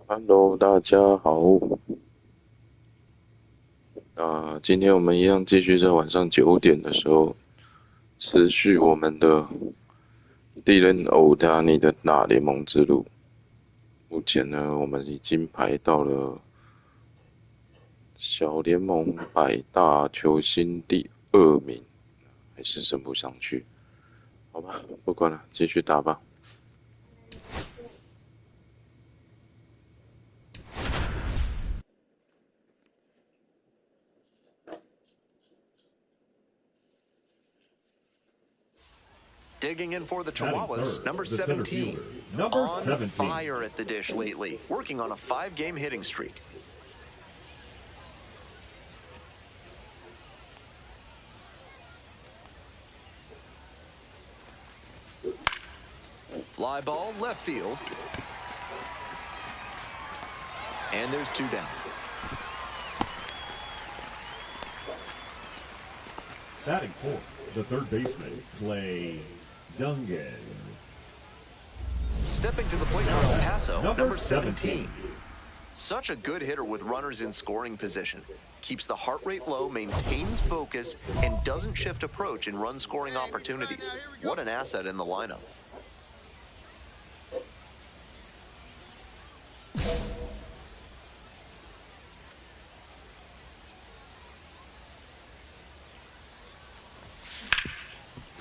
Hello，大家好。今天我们一样继续在晚上9点的时候，持续我们的Dylan Ōtani的大联盟之路。目前呢，我们已经排到了小联盟百大球星第2名，还是升不上去。好吧，不管了，继续打吧。Digging in for the Chihuahuas, number 17. On fire at the dish lately, working on a 5-game hitting streak. Fly ball, left field. And there's 2 down. Batting fourth, the third baseman, Clay Dungan. Stepping to the plate for El Paso, number 17. Such a good hitter with runners in scoring position. Keeps the heart rate low, maintains focus, and doesn't shift approach in run-scoring opportunities. What an asset in the lineup.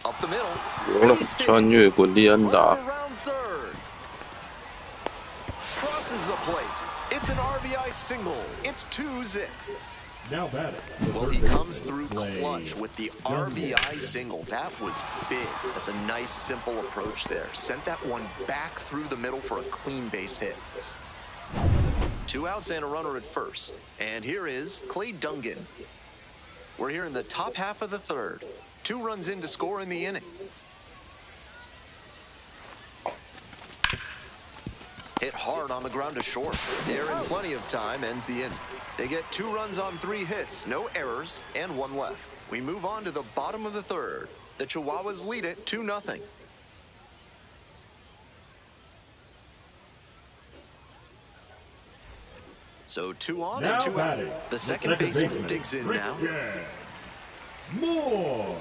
Up the middle. 有了，穿越滚地安打。 Crosses the plate. It's an RBI single. It's 2-zip. Now batting. Well, he comes through clutch with the RBI single. That was big. That's a nice, simple approach there. Sent that one back through the middle for a clean base hit. 2 outs and a runner at first. And here is Clay Dungan. We're here in the top half of the third. 2 runs in to score in the inning. Hit hard on the ground to short. They're in plenty of time, ends the inning. They get 2 runs on 3 hits, no errors, and 1 left. We move on to the bottom of the third. The Chihuahuas lead it 2-0. So 2 on and 2 out. The second baseman digs in now. More.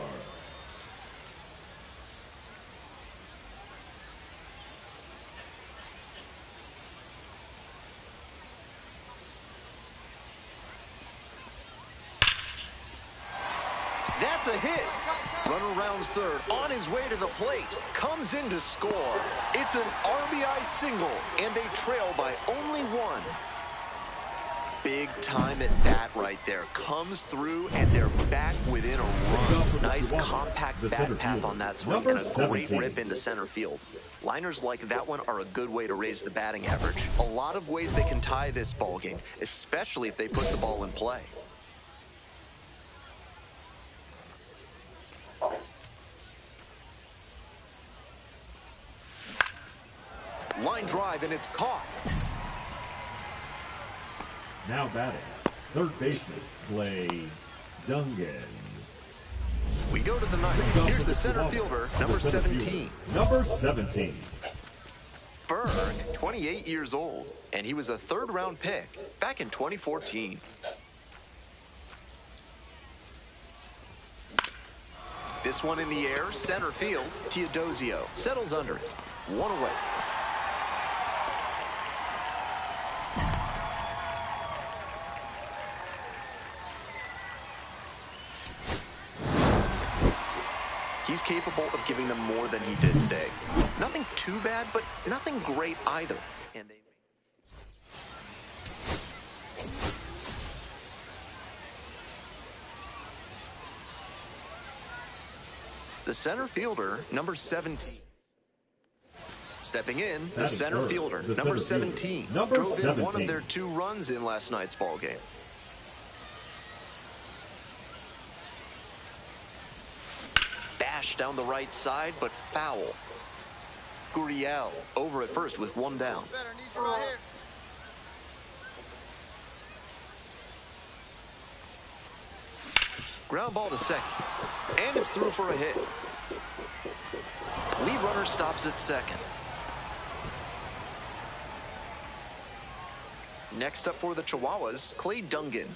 That's a hit. Runner rounds third, on his way to the plate, comes in to score. It's an RBI single, and they trail by only 1. Big time at bat right there. Comes through, and they're back within a run. Nice compact bat path on that swing, and a great rip into center field. Liners like that one are a good way to raise the batting average. A lot of ways they can tie this ball game, especially if they put the ball in play. Line drive, and it's caught. Now batting. Third baseman, Clay Dungan. We go to the ninth. Here's the center fielder, number 17. Number 17. Berg, 28 years old, and he was a 3rd-round pick back in 2014. This one in the air, center field. Teodosio settles under it. 1 away. He's capable of giving them more than he did today. Nothing too bad, but nothing great either. And they... The center fielder, number 17. Stepping in, the center fielder, number 17. Drove in one of their 2 runs in last night's ball game. Down the right side, but foul. Gurriel over at first with 1 down. Ground ball to second, and it's through for a hit. Lead runner stops at second. Next up for the Chihuahuas, Clay Dungan. Here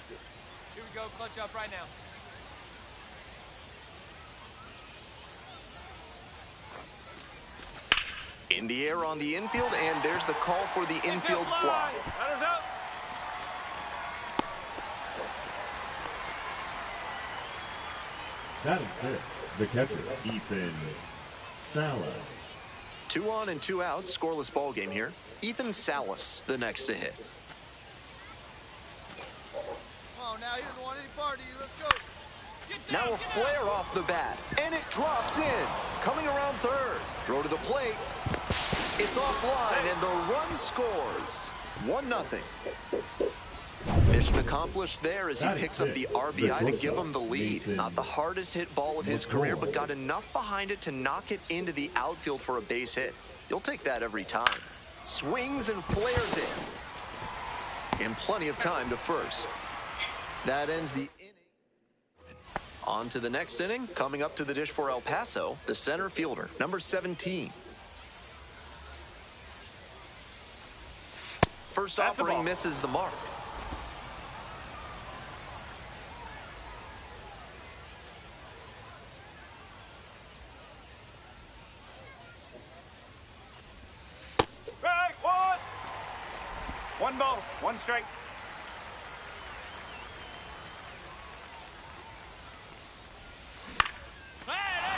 we go, clutch up right now. In the air on the infield, and there's the call for the infield fly. Runners up. That is it. The catcher, Ethan Salas. 2 on and 2 out, scoreless ball game here. Ethan Salas, the next to hit. Come on now, he doesn't want any part of you. Let's go. Now a flare off the bat, and it drops in. Coming around third. Throw to the plate. It's offline, and the run scores. 1-0. Mission accomplished there as he picks up the RBI to give him the lead. Not the hardest hit ball of his career, but got enough behind it to knock it into the outfield for a base hit. You'll take that every time. Swings and flares in. And plenty of time to first. That ends the inning. On to the next inning. Coming up to the dish for El Paso, the center fielder, number 17. First offering misses the mark. Right, one ball, 1 strike.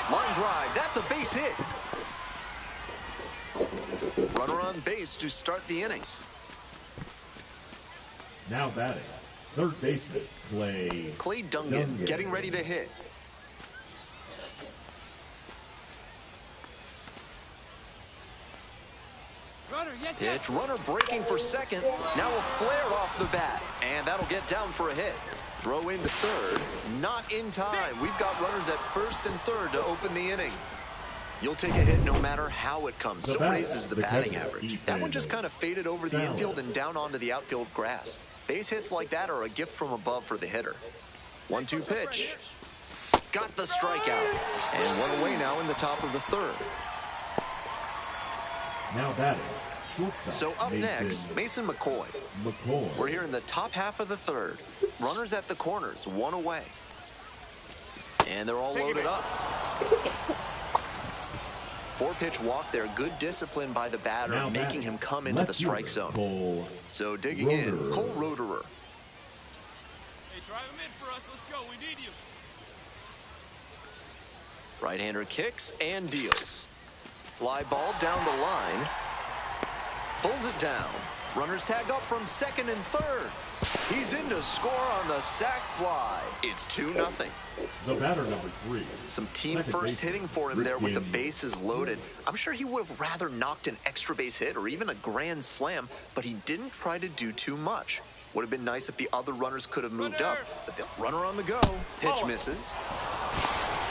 Line drive, that's a base hit. Runner on base to start the inning. Now batting, third baseman, Clay Dungan getting ready to hit. Pitch, runner breaking for second. Now a flare off the bat, and that'll get down for a hit. Throw into third, not in time. We've got runners at first and third to open the inning. You'll take a hit no matter how it comes. Still raises the batting average. That one just kind of faded over the infield and down onto the outfield grass. Base hits like that are a gift from above for the hitter. 1-2 pitch. Got the strikeout. And one away now in the top of the third. Now batting. So up next, Mason McCoy. We're here in the top half of the third. Runners at the corners, 1 away. And they're all loaded up. 4-pitch walk there. Good discipline by the batter, making him come into the strike zone. So digging in, Cole Roederer. Hey, drive him in for us. Let's go. We need you. Right-hander kicks and deals. Fly ball down the line. Pulls it down. Runners tag up from second and third. He's in to score on the sac fly. It's 2-0. The batter, number 3. Some team first hitting for him there with the bases loaded. I'm sure he would have rather knocked an extra base hit or even a grand slam, but he didn't try to do too much. Would have been nice if the other runners could have moved up, but the runner on the go. Pitch misses.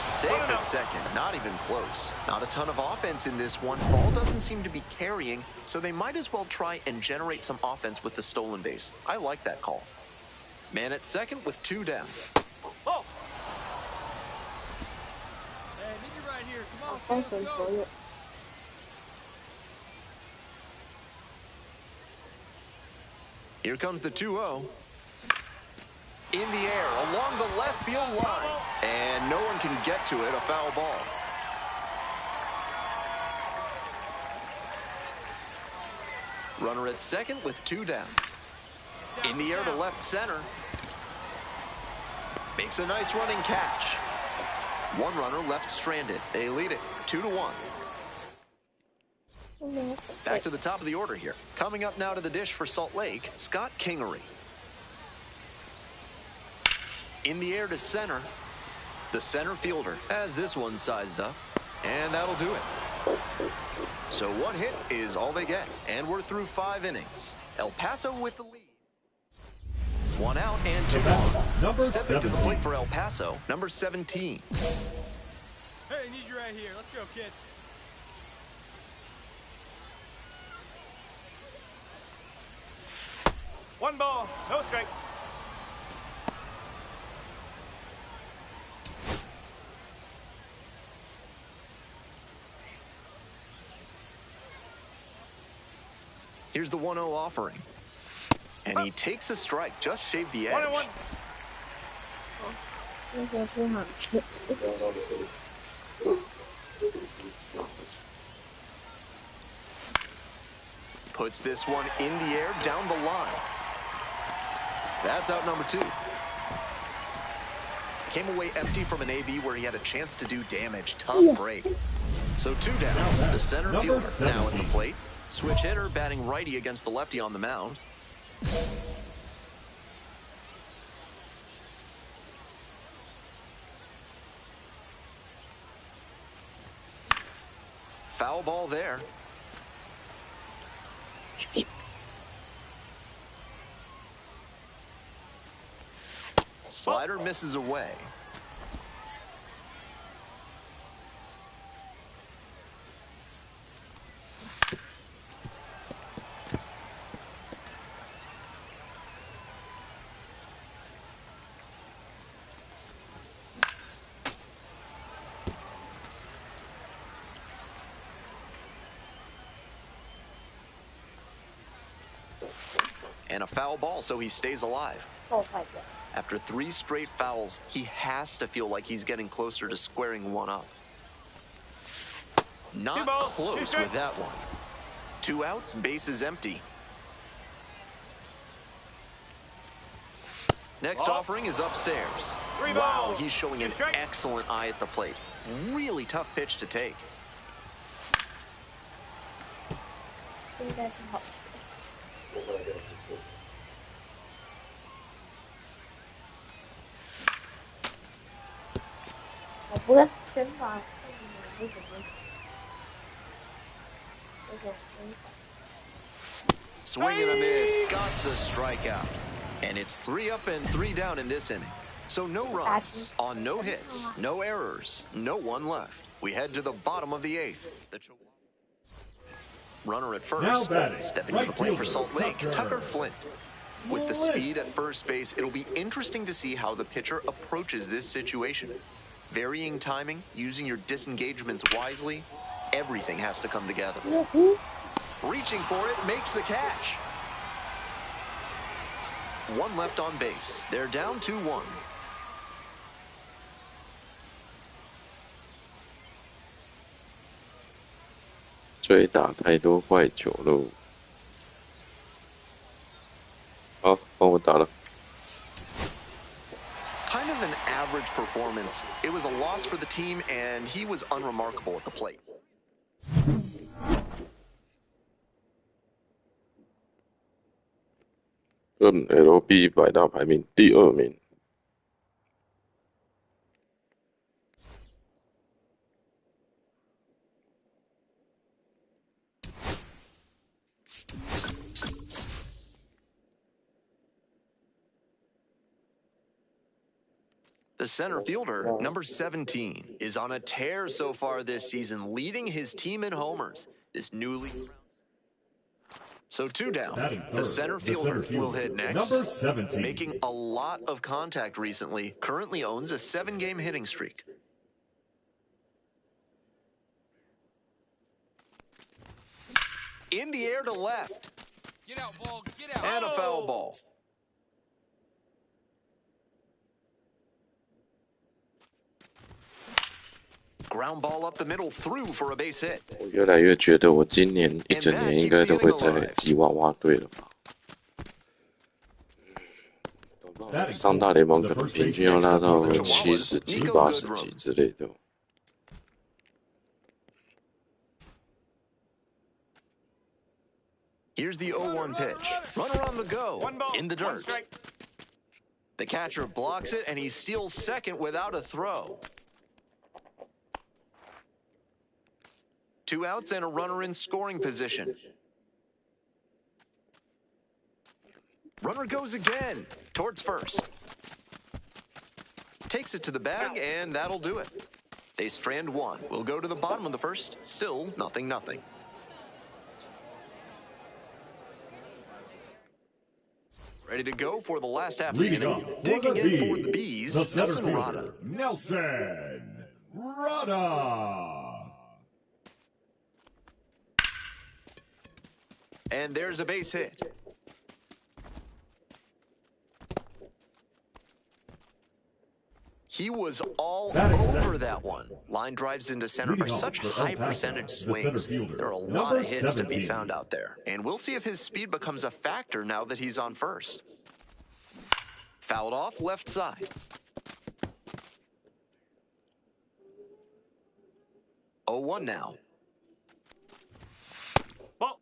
Safe at second, not even close. Not a ton of offense in this one. Ball doesn't seem to be carrying, so they might as well try and generate some offense with the stolen base. I like that call. Man at second with 2 down. Oh. Hey, need you right here. Come on, let's go. Here comes the 2-0. In the air, along the left field line. And no one can get to it, a foul ball. Runner at second with 2 down. In the air to left center. Makes a nice running catch. 1 runner left stranded. They lead it 2-1. Back to the top of the order here. Coming up now to the dish for Salt Lake, Scott Kingery. In the air to center. The center fielder has this one sized up. And that'll do it. So 1 hit is all they get. And we're through 5 innings. El Paso with the lead. 1 out and 2 on. Step into the plate for El Paso, number 17. Hey, I need you right here. Let's go, kid. One ball, no strike. Here's the 1-0 offering. And he takes a strike, just shaved the edge. 那时候是好吃。 Puts this one in the air, down the line. That's out number 2. Came away empty from an AB where he had a chance to do damage. Tough break. So 2 down. The center fielder now at the plate. Switch hitter batting righty against the lefty on the mound. Foul ball there. Slider misses away. And a foul ball, so he stays alive. After 3 straight fouls, he has to feel like he's getting closer to squaring one up. Not close with that one. 2 outs, bases empty. Next offering is upstairs. Wow, he's showing an excellent eye at the plate. Really tough pitch to take. 应该是好。 我不会拳法，为什么？这种拳法。 Swing and a miss, got the strikeout. And it's 3 up and 3 down in this inning. So no runs, on no hits, no errors, no one left. We head to the bottom of the 8th. Runner at first, stepping to the plate for Salt Lake, Tucker Flint. With the speed at first base, it'll be interesting to see how the pitcher approaches this situation. Varying timing, using your disengagements wisely, everything has to come together. Reaching for it, makes the catch. 1 left on base. They're down 2-1. 追打太多坏球喽。好，帮我打了。 Kind of an average performance. It was a loss for the team, and he was unremarkable at the plate. MLB 百大排名第2名。The center fielder, number 17, is on a tear so far this season, leading his team in homers. This newly... So 2 down. The center fielder will hit next. Number 17. Making a lot of contact recently, currently owns a 7-game hitting streak. In the air to left. Get out, ball. Get out. And a foul ball. Ground ball up the middle, through for a base hit. 我越来越觉得我今年一整年应该都会在吉娃娃队了吧？上大联盟可能平均要拉到70几、80几之类的。 Here's the 0-1 pitch. Runner on the go. In the dirt. The catcher blocks it, and he steals second without a throw. 2 outs and a runner in scoring position. Runner goes again, towards first. Takes it to the bag, and that'll do it. They strand 1. We'll go to the bottom of the first. Still 0-0. Ready to go for the last half of the inning. Digging in for the Bees, Nelson Rada. Nelson Rada. And there's a base hit. He was all Batting over center. that one. Line drives into center Leading are off such for El high Paso, percentage the swings. center fielder, There are a lot number of hits to be 17. found out there. And we'll see if his speed becomes a factor now that he's on first. Fouled off left side. Oh, 1 now. Ball.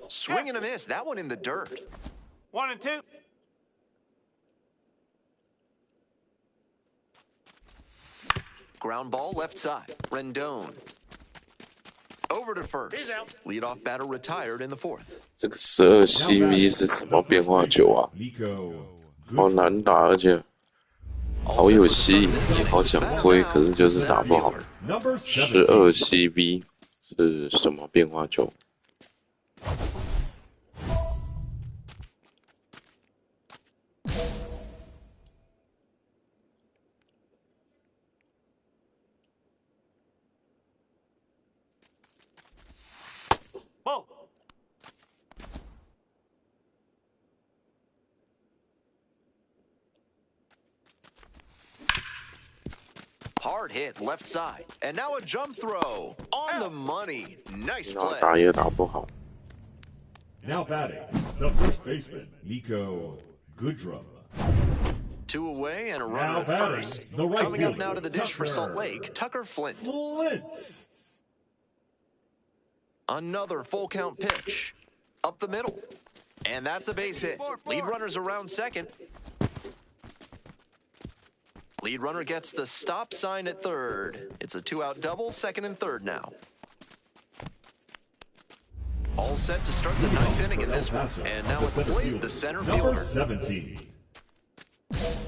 Swing and a miss. That one in the dirt. 1 and 2. Ground ball left side. Rendon. Over to first. He's out. Leadoff batter retired in the fourth. 这个12 CV 是什么变化球啊？ Nico 好 Goodrum. 难打，而且好有吸引力，好想挥，可是就是打不好。 Number 12 17. CV 是什么变化球？ Ball. Hard hit left side. And now a jump throw. On the money. Nice 然后 play. 打也打不好。 Now batting, the first baseman, Nico Goodrum. 2 away and a Now runner at batting, first. the right Coming up fielder, now to the dish for Salt Tucker Lake, Tucker Flint. Flint. Another full count pitch. Up the middle. And that's a base hit. Lead runner's around second. Lead runner gets the stop sign at third. It's a 2-out double, second and third now. All set to start the 9th inning in this one. And now at the plate, the center Number fielder. 17.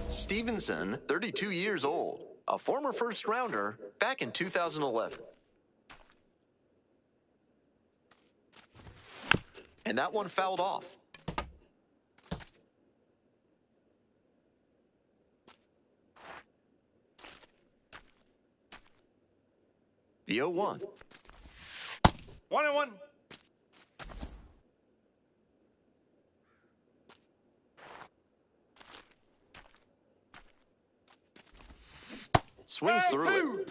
Stevenson, 32 years old, a former first rounder back in 2011. And that one fouled off. The 0-1. 1 and 1. Swings through it.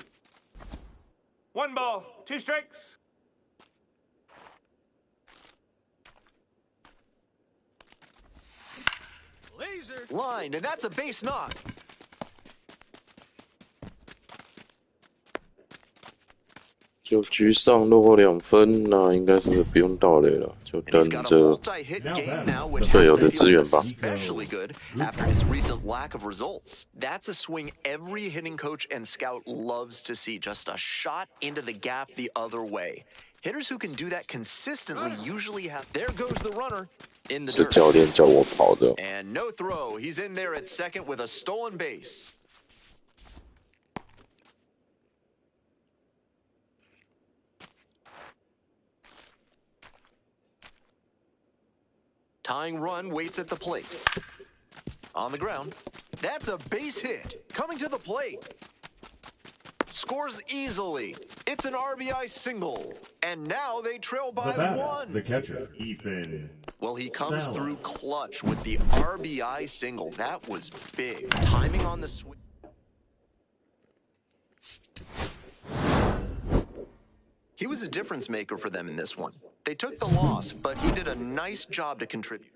1 ball, 2 strikes. Laser. Lined, and that's a base knock. 就局上落后2分，那应该是不用盗垒了，就 And 等 he's got a 着 multi-hit game now, which 队 has 友 to 的 feel 支援吧。 especially good after his recent lack of results. That's a swing every hitting coach and scout loves to see. Just a shot into the gap the other way. Hitters who can do that consistently usually have... There goes the runner in the 是 dirt. 教练叫我跑的。 And no throw. He's in there at second with a stolen base. Tying run waits at the plate. On the ground. That's a base hit. Coming to the plate. Scores easily. It's an RBI single. And now they trail The by batter, 1. the catcher, Ethan. Well, he comes Sally. through clutch with the RBI single. That was big. Timing on the swing. He was a difference maker for them in this one. They took the loss, but he did a nice job to contribute.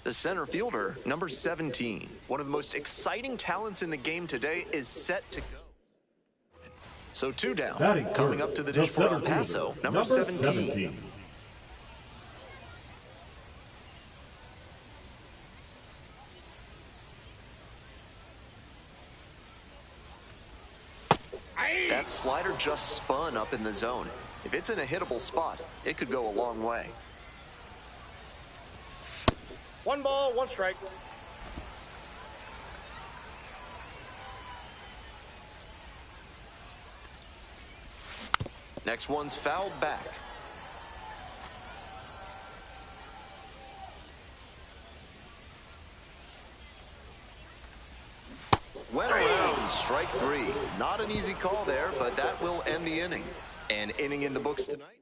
The center fielder, number 17, one of the most exciting talents in the game today, is set to go. So 2 down. Batting Coming third, up to the the dish for El center Paso, fielder, number 17. That slider just spun up in the zone. If it's in a hittable spot, it could go a long way. 1 ball, 1 strike. Next one's fouled back. Went around, strike 3. Not an easy call there, but that will end the inning. An inning in the books tonight.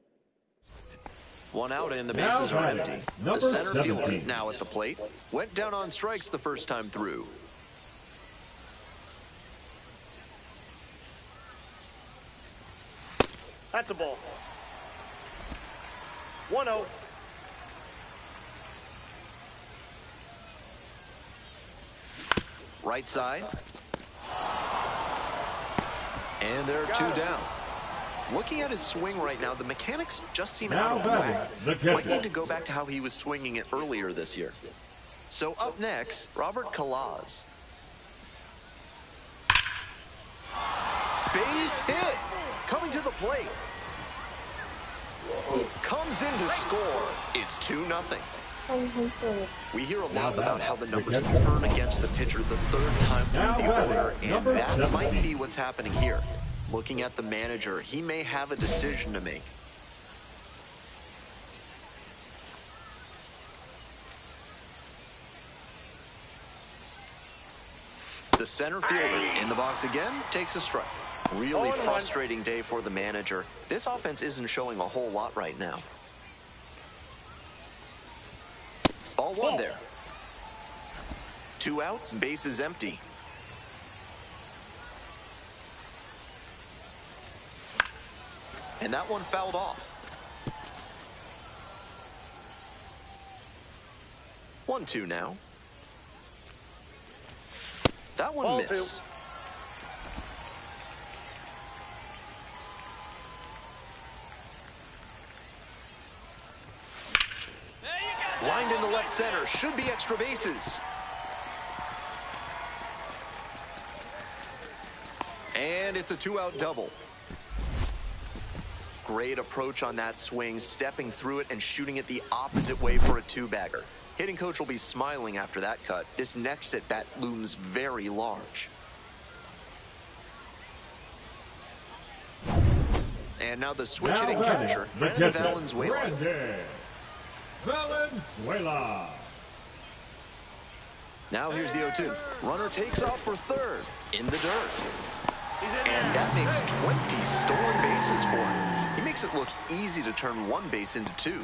1 out and the bases are empty. The center fielder, now at the plate, went down on strikes the first time through. That's a ball. 1-0. Right side. And there are 2 down. Looking at his swing right now, the mechanics just seem out of whack. Might need to go back to how he was swinging it earlier this year. So up next, Robert Kalaz. Base hit! Coming to the plate. Comes in to score. It's 2-0. We hear a lot about how the numbers turn against the pitcher the 3rd time through the order, and that might be what's happening here. Looking at the manager, he may have a decision to make. The center fielder in the box again takes a strike. Really frustrating day for the manager. This offense isn't showing a whole lot right now. Ball 1 there. 2 outs, bases empty. And that one fouled off. 1-2 now. That one missed. Lined into left center. Should be extra bases. And it's a 2-out double. Great approach on that swing, stepping through it and shooting it the opposite way for a 2-bagger. Hitting coach will be smiling after that cut. This next at bat looms very large. And now the switch hitting catcher, Brandon Valenzuela. Valenzuela. Now here's the 0-2. Runner takes off for 3rd in the dirt. And that makes 20 stolen bases for him. He makes it look easy to turn 1 base into 2.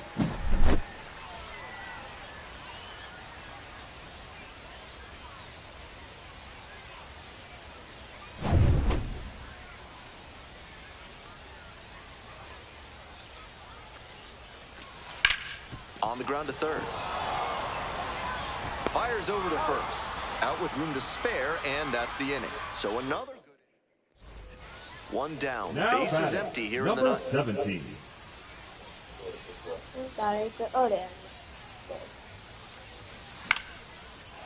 On the ground to 3rd. Fires over to 1st. Out with room to spare, and that's the inning. So another good inning. 1 down. Base is empty here in the 9th. 17.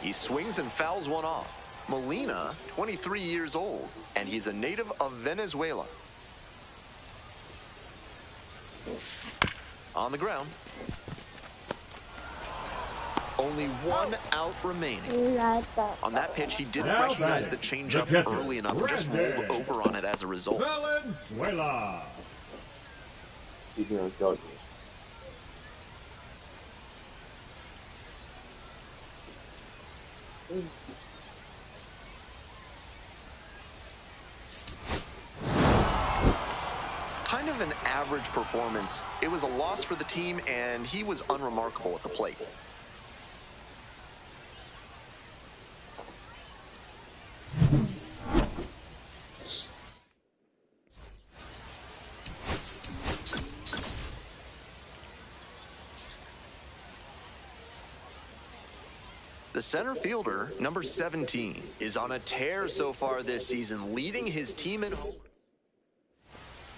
He swings and fouls one off. Molina, 23 years old, and he's a native of Venezuela. On the ground. Only 1 out remaining. On that pitch, he didn't recognize the changeup early enough and just rolled over on it as a result. Valenzuela. Kind of an average performance. It was a loss for the team, and he was unremarkable at the plate. The center fielder, number 17, is on a tear so far this season, leading his team in home.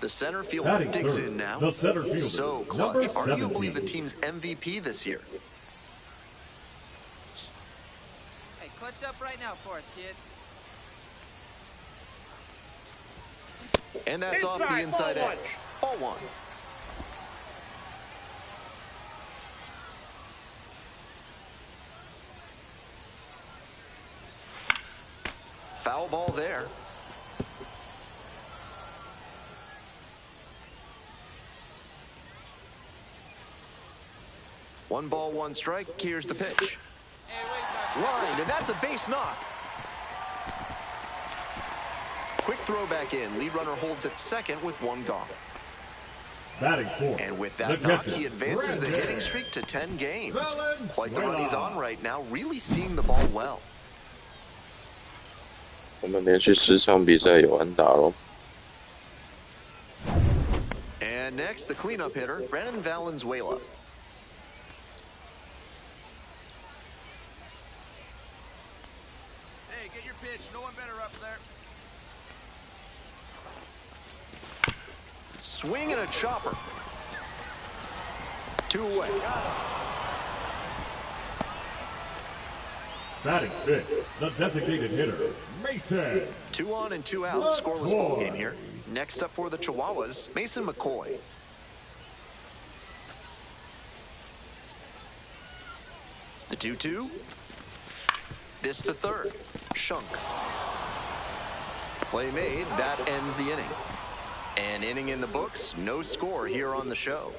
The center fielder digs in now. So clutch, arguably the team's MVP this year. Hey, clutch up right now for us, kid. And that's off the inside edge. Ball one. Foul ball there. One ball, one strike. Here's the pitch. Line, and that's a base knock. Quick throw back in. Lead runner holds at second with one gone. Batting fourth. And with that knock, he advances the hitting streak to 10 games. Quite the run he's on right now, really seeing the ball well. 我们连续10场比赛有安打咯。 And next, the cleanup hitter, Brennan Valenzuela. Hey, get your pitch. No one better up there. Swing and a chopper. 2 away. Batting fifth, the designated hitter, Mason. 2 on and 2 out, scoreless ball game here. Next up for the Chihuahuas, Mason McCoy. The 2-2. This to third. Shunk. Play made, that ends the inning. An inning in the books, no score here on the show.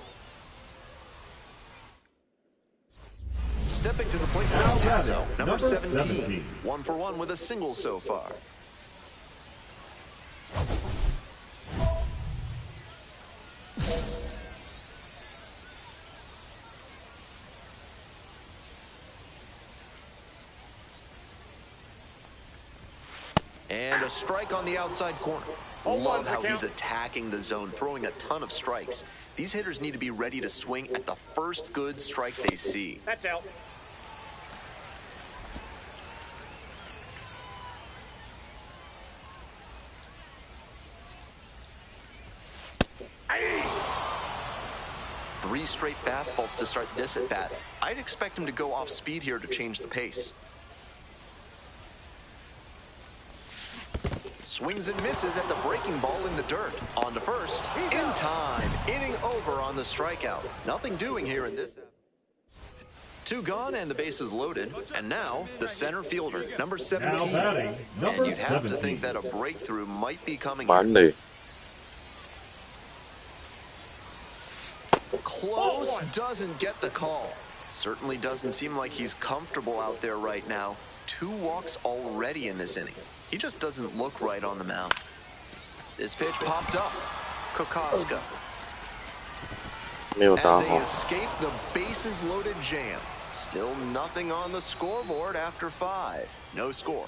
Stepping to the plate for El Paso, number 17. 1 for 1 with a single so far. And a strike on the outside corner. Love how he's attacking the zone, throwing a ton of strikes. These hitters need to be ready to swing at the first good strike they see. That's out. Three straight fastballs to start this at bat. I'd expect him to go off speed here to change the pace. Swings and misses at the breaking ball in the dirt. On to first. In time. Inning over on the strikeout. Nothing doing here in this. 2 gone and the bases loaded. And now the center fielder, number 17. And you'd have to think that a breakthrough might be coming. Close, doesn't get the call. Certainly doesn't seem like he's comfortable out there right now. 2 walks already in this inning. He just doesn't look right on the mound. This pitch popped up. Kokoska. As they escape the bases loaded jam. Still nothing on the scoreboard after 5. No score.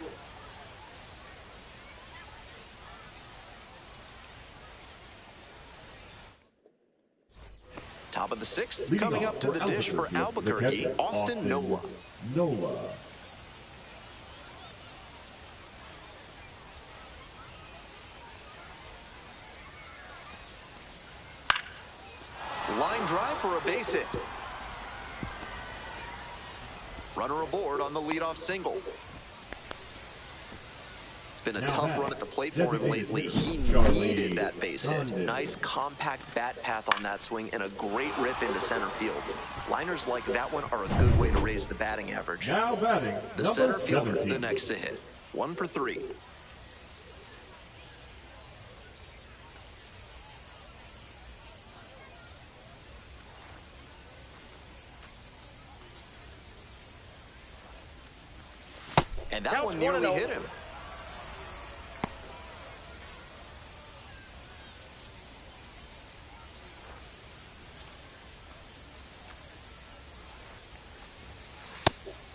Top of the 6th, coming up to the dish for Albuquerque, Austin Nola. Line drive for a base hit. Runner aboard on the leadoff single. It's been a tough run at the plate for him lately. He needed that base hit. Nice compact bat path on that swing and a great rip into center field. Liners like that one are a good way to raise the batting average. Now batting, the center fielder, the next to hit. 1 for 3. And that one nearly hit him.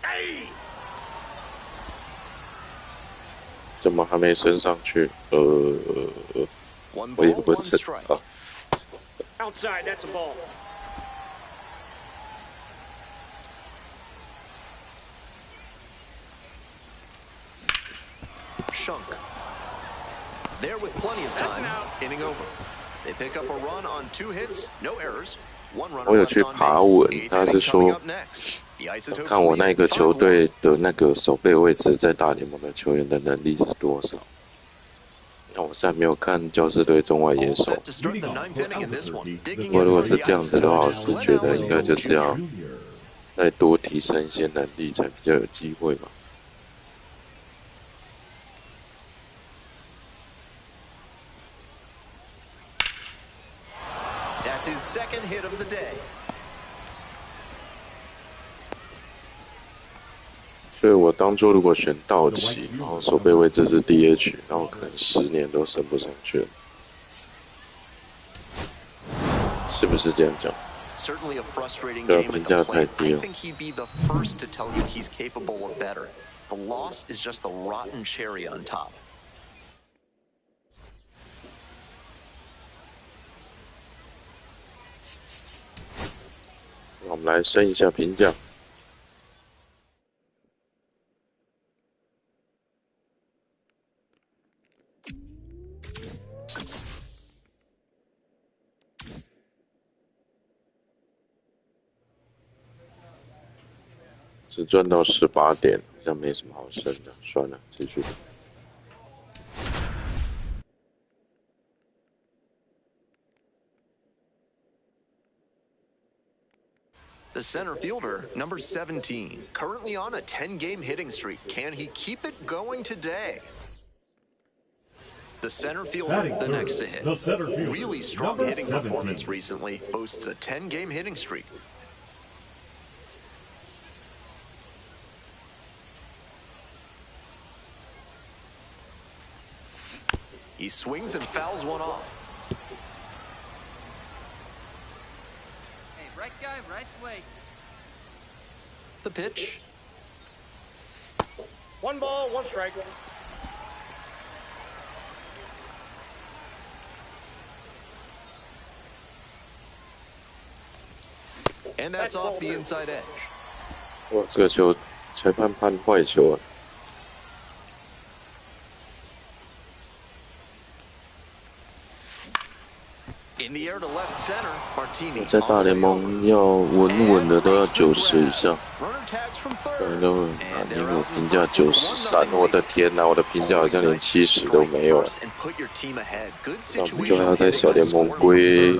Hey! 怎么还没升上去？我也不知道。Outside, that's a ball. Shunk. There with plenty of time. Inning over. They pick up a run on 2 hits, no errors. 1 runner 我有去 left on 爬 base. 文， 8th 他是 inning 说 coming up next. The Isotopes 看我那 lead 个球 5-1. 队的那个守备位置在大联盟的球员的能力是多少。那我现在没有看教士队中外野手， Set to start the ninth inning in this one. 不 Digging 过 in 如果 for 是 the 这样子的话，我 Astros, 是觉得应该就是要 Junior. 再多提升一些能力，才比较有机会吧。 That's his second hit of the day. 所以我当初如果选道奇，然后守备位置是 DH， 那我可能10年都升不上去了，是不是这样讲？ Certainly a frustrating Yeah, game at the plate. I idea. think he'd be the first to tell you he's capable of better. The loss is just the rotten cherry on top. 那我们来升一下评价。只赚到18点，好像没什么好升的，算了，继续吧。 The center fielder, number 17, currently on a 10-game hitting streak. Can he keep it going today? The center fielder, the next to hit. The center fielder, Really strong number hitting 17. performance recently. Boasts a 10-game hitting streak. He swings and fouls one off. Hey, right guy, right place. The pitch. 1 ball, 1 strike. And that's off the inside edge. 哇，这个球裁判判坏球啊！ In the air to left center, Martini. 在大联盟要稳稳的都要90以上， Runner tags from 不然 third. 都因为我评价93，我的天哪，我的评价好像连70都没有了。 那我们就还要在小联盟归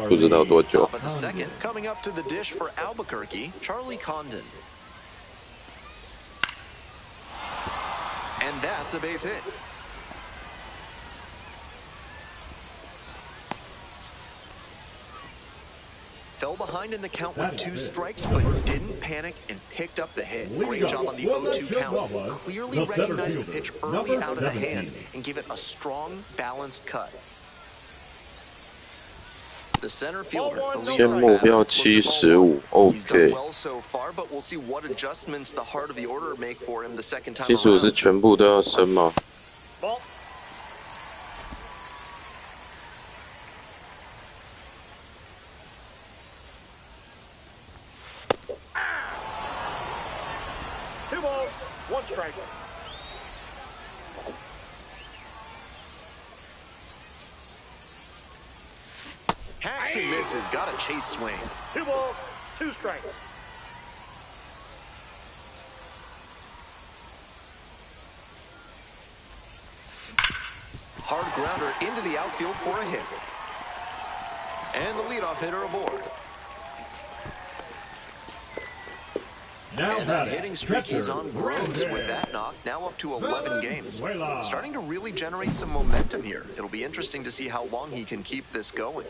不知道多久。 Top of the second, coming up to the dish for Albuquerque, Charlie Condon. And that's a base hit. Fell behind in the count with 2 strikes, but didn't panic and picked up the hit. Great job on the 0-2 count. Clearly recognized the pitch early out of the hand and gave it a strong, balanced cut. The center fielder, the 先 leader 目标75 He's done，OK， well so far, but we'll see what adjustments the heart of the order make for him the second time 75是 around. 全部都要升吗？ Ball. Two balls, 1 strike. Hacks and misses, got a chase swing. 2 balls, 2 strikes. Hard grounder into the outfield for a hit. And the leadoff hitter aboard. Now And that batting, hitting streak is catcher, on growth with Brandon. that knock, now up to 11 games. Valenzuela. Starting to really generate some momentum here. It'll be interesting to see how long he can keep this going.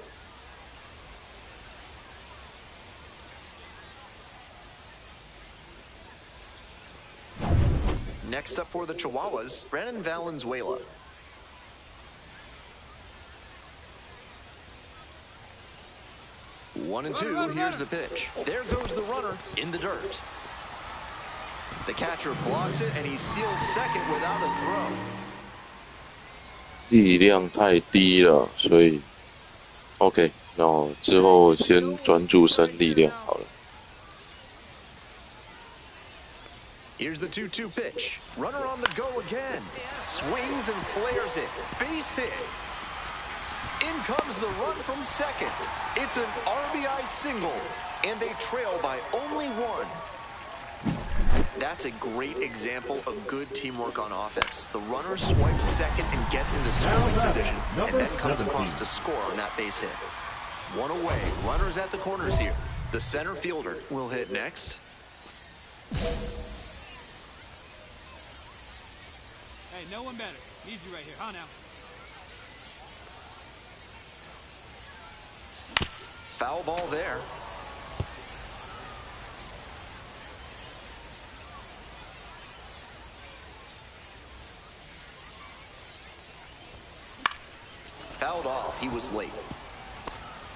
Next up for the Chihuahuas, Brandon Valenzuela. One and two, here's the pitch. There goes the runner in the dirt. The catcher blocks it, and he steals second without a throw. 力量太低了，所以 OK， 那我之后先专注升力量好了。 Here's the 2-2 pitch. Runner on the go again. Swings and flares it. Base hit. In comes the run from second. It's an RBI single, and they trail by only 1. That's a great example of good teamwork on offense. The runner swipes second and gets into scoring position, and then comes across to score on that base hit. One away, runners at the corners here. The center fielder will hit next. Hey, no one better. Need you right here, huh now? Foul ball there. Fouled off. He was late.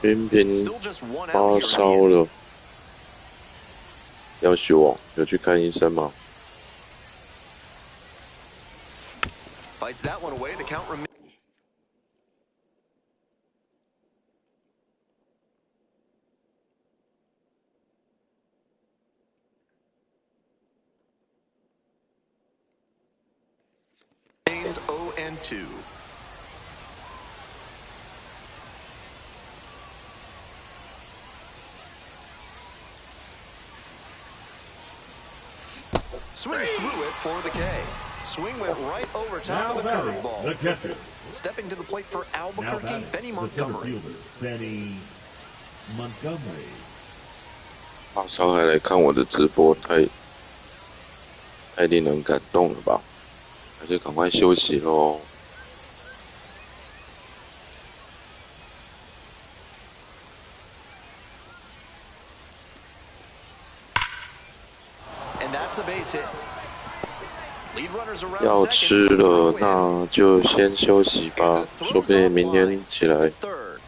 频频 Still just one 发 out 烧 here. 了，要修哦？有去看医生吗？ Fights that one away. The count remains. Remains 0-2. Swings through it for the K. Swing went right over top Now of the batting, the curveball. catcher. Stepping to the plate for Now Albuquerque, batting, Benny the center Montgomery. fielder, Benny Montgomery. 发烧还来看我的直播，太令人感动了吧？还是赶快休息咯。And that's a base hit. Lead runners around 要 second. 吃了，那就先休息吧。说不定明天起来 Third.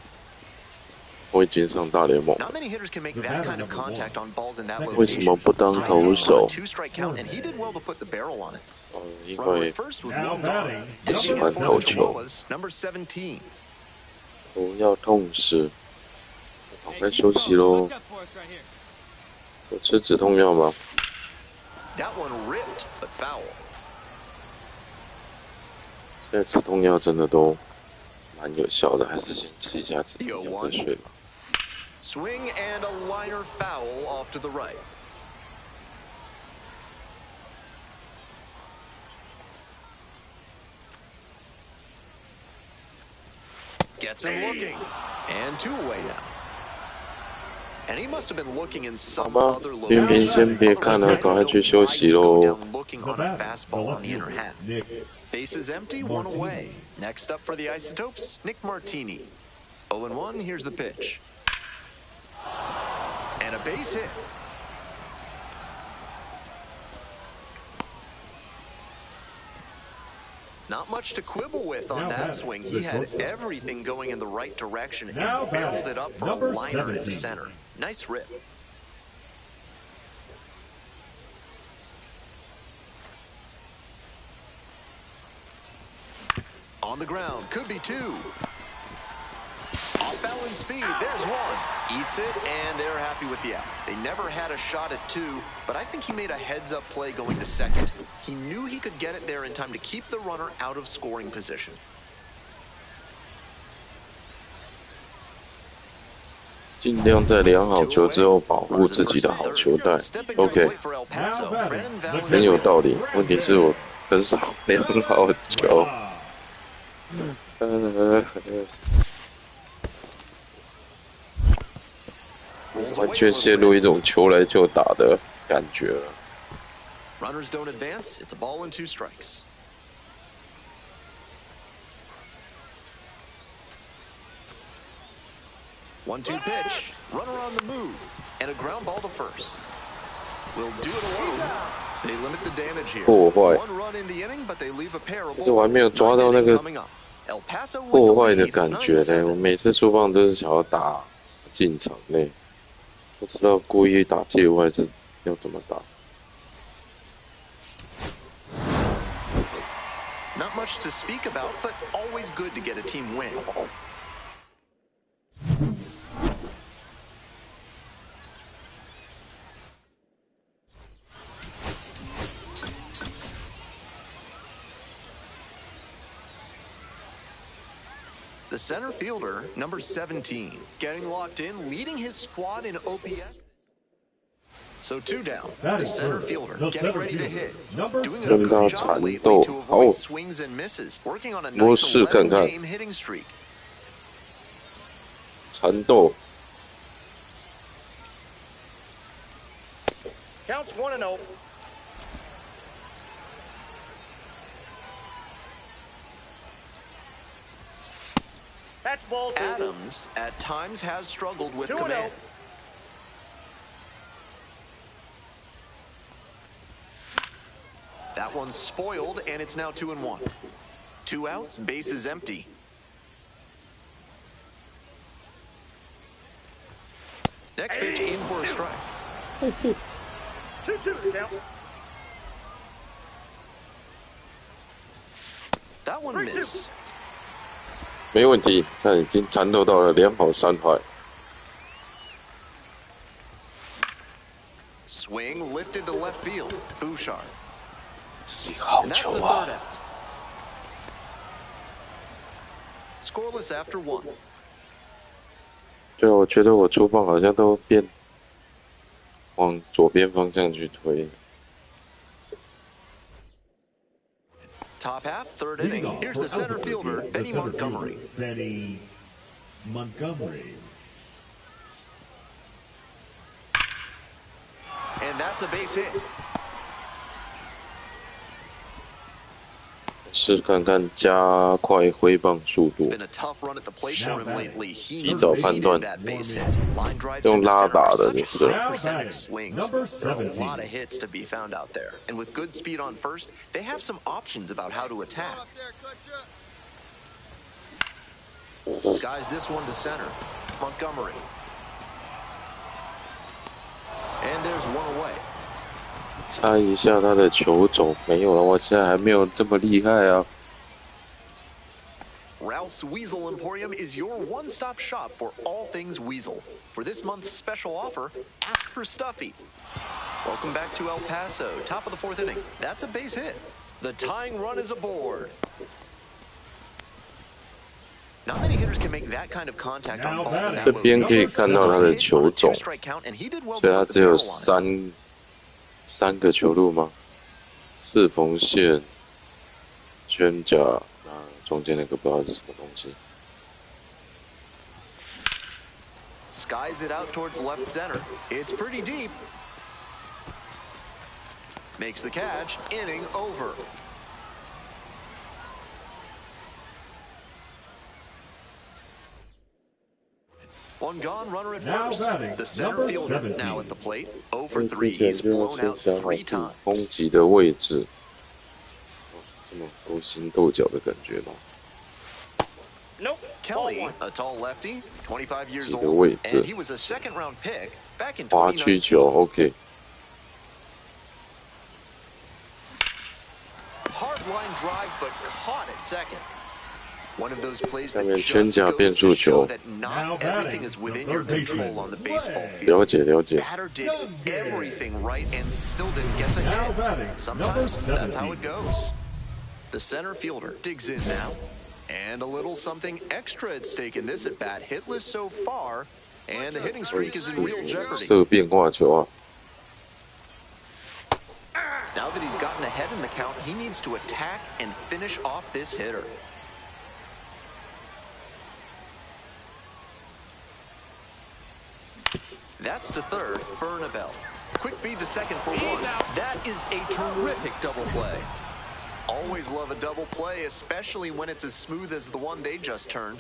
我已经上大联盟。 Not many hitters can make that kind of contact on balls in that 为什 location. 么不当投手？ Two-strike count, and he did well to put the barrel on it. 因 Runner 为 at first with Now no batting, guard. 不喜 Hitting 欢 for 投 the 球， Chihuahuas, number 17. 不要痛死，赶 Hey, 快 keep 休 going. 息咯 Look。up for us right here. 有吃止痛药吗？ That one ripped, but foul. 现在止痛药真的都蛮有效的，还是先吃一下止痛药再睡吧。 Swing and a liner foul off to the right. Gets him looking. And two away now. And he must have been looking in 好 some 吧 other， 偏偏先别看了，赶快去休息喽。 Looking The on a batter, the fastball on left the inner fielder, half. Nick Bases empty, one away. Next up for the Isotopes, Nick Martini. 0-1, here's the pitch. And a base hit. Not much to quibble with on Now that batting, swing. the He had shortstop. everything going in the right direction and Now barreled batting, it up for a number liner in 17. center. Nice rip. On the ground, could be two. Off balance speed, there's one. Eats it, and they're happy with the out. They never had a shot at two, but I think he made a heads-up play going to second. He knew he could get it there in time to keep the runner out of scoring position. 尽量在量好球之后保护自己的好球带。OK， 很有道理。问题是我很少量好球。完全陷入一种球来就打的感觉了。 Runners don't advance. It's a ball and two strikes. One-two pitch. Runner on the move. And a ground ball to first. Will do it alone. They limit the damage here. 破坏， One run in the inning, but they leave a pair of 可是我还没有抓到那个 El Paso with 破 the 坏的 lead, 感觉呢。 9-7. 我每次出棒都是想要打进场内，不知道故意打界外是要怎么打。 Not much to speak about, but always good to get a team win. The center fielder, number 17, getting locked in, leading his squad in OPS. So 2 down. The Batting center third, fielder the getting center ready to fielder, hit. number Doing a 跟 good 他 job 缠 lately 斗， to 好 avoid，swings and misses. Working on a 模 nice 式看看 11-game hitting streak. 缠斗， Counts 1-0. That's ball 2. Adams at times has struggled with 2-0. command. That one's spoiled, and it's now 2-1. 2 outs, bases empty. Next pitch in for a strike. 2-2 to count. That one missed. 没问题，他已经缠斗到了2跑3坏。 Swing lifted to left field. Bouchard. 这是一个好 And that's 球 the 啊 third！out. Scoreless after 1. 对啊，我觉得我出棒好像都变往左边方向去推。 Top half, third Leading inning. off Here's for the center Albuquerque, fielder, the Benny center Montgomery. fielder, Benny Montgomery. And that's a base hit. 试看看加快挥棒速 It's 度， been a tough run at the plate for him lately. He 提早判断 needed that base hit. Line drives 用 into 拉 center 打 are 的 such 就是了。 high percentage swings. Number There are a 17. lot of hits to be found out there. And with good speed on first, they have some options about how to attack. Skies this one to center. Montgomery. And there's one away. 猜一下他的球种，没有了，我现在还没有这么厉害啊。 Ralph's Weasel Emporium is your one-stop shop for all things Weasel. For this month's special offer, ask for Stuffy. Welcome back to El Paso, top of the 4th inning. That's a base hit. The tying run is aboard. Not many hitters can make that kind of contact on balls in that 这边可以 location. 看到他的球种， Two-strike count, and he did well 所以他 below the 只有 barrel line. 三个球路吗？4缝线、圈甲，中间那个不知道是什么东西。 Skies it out towards left center. It's pretty deep. Makes the catch. Inning over. One gone, runner at Now first. batting, The center number fielder 17. now at the plate. 0 for 之 3. 前 He's 就要 blown 先 out 想好 3自己 times. 攻击的位置。这么勾心斗角的感觉吗？ Nope. Kelly, Ball 1. a tall lefty, 25 years 几个 old, 位置 and he was a second-round pick back in 滑曲球 2019. ，OK。 Hard line drive, but caught at second. One of those plays that 下面 just 圈甲 goes 变 to 速 show 球， that Now not everything batting, is within the your third baseman, control on the baseball 了 field. 解了解。 Batter did everything right and still didn't get the Now hit. batting, Sometimes number that's how 17. it goes. The center fielder digs in now. And a little something extra at stake in this at-bat. Hitless so far, and the hitting streak is in real jeopardy. 射变化球啊！ Now that he's gotten ahead in the count, he needs to attack and finish off this hitter. That's to third, Bernabel. Quick feed to second for one. That is a terrific double play. Always love a double play, especially when it's as smooth as the one they just turned.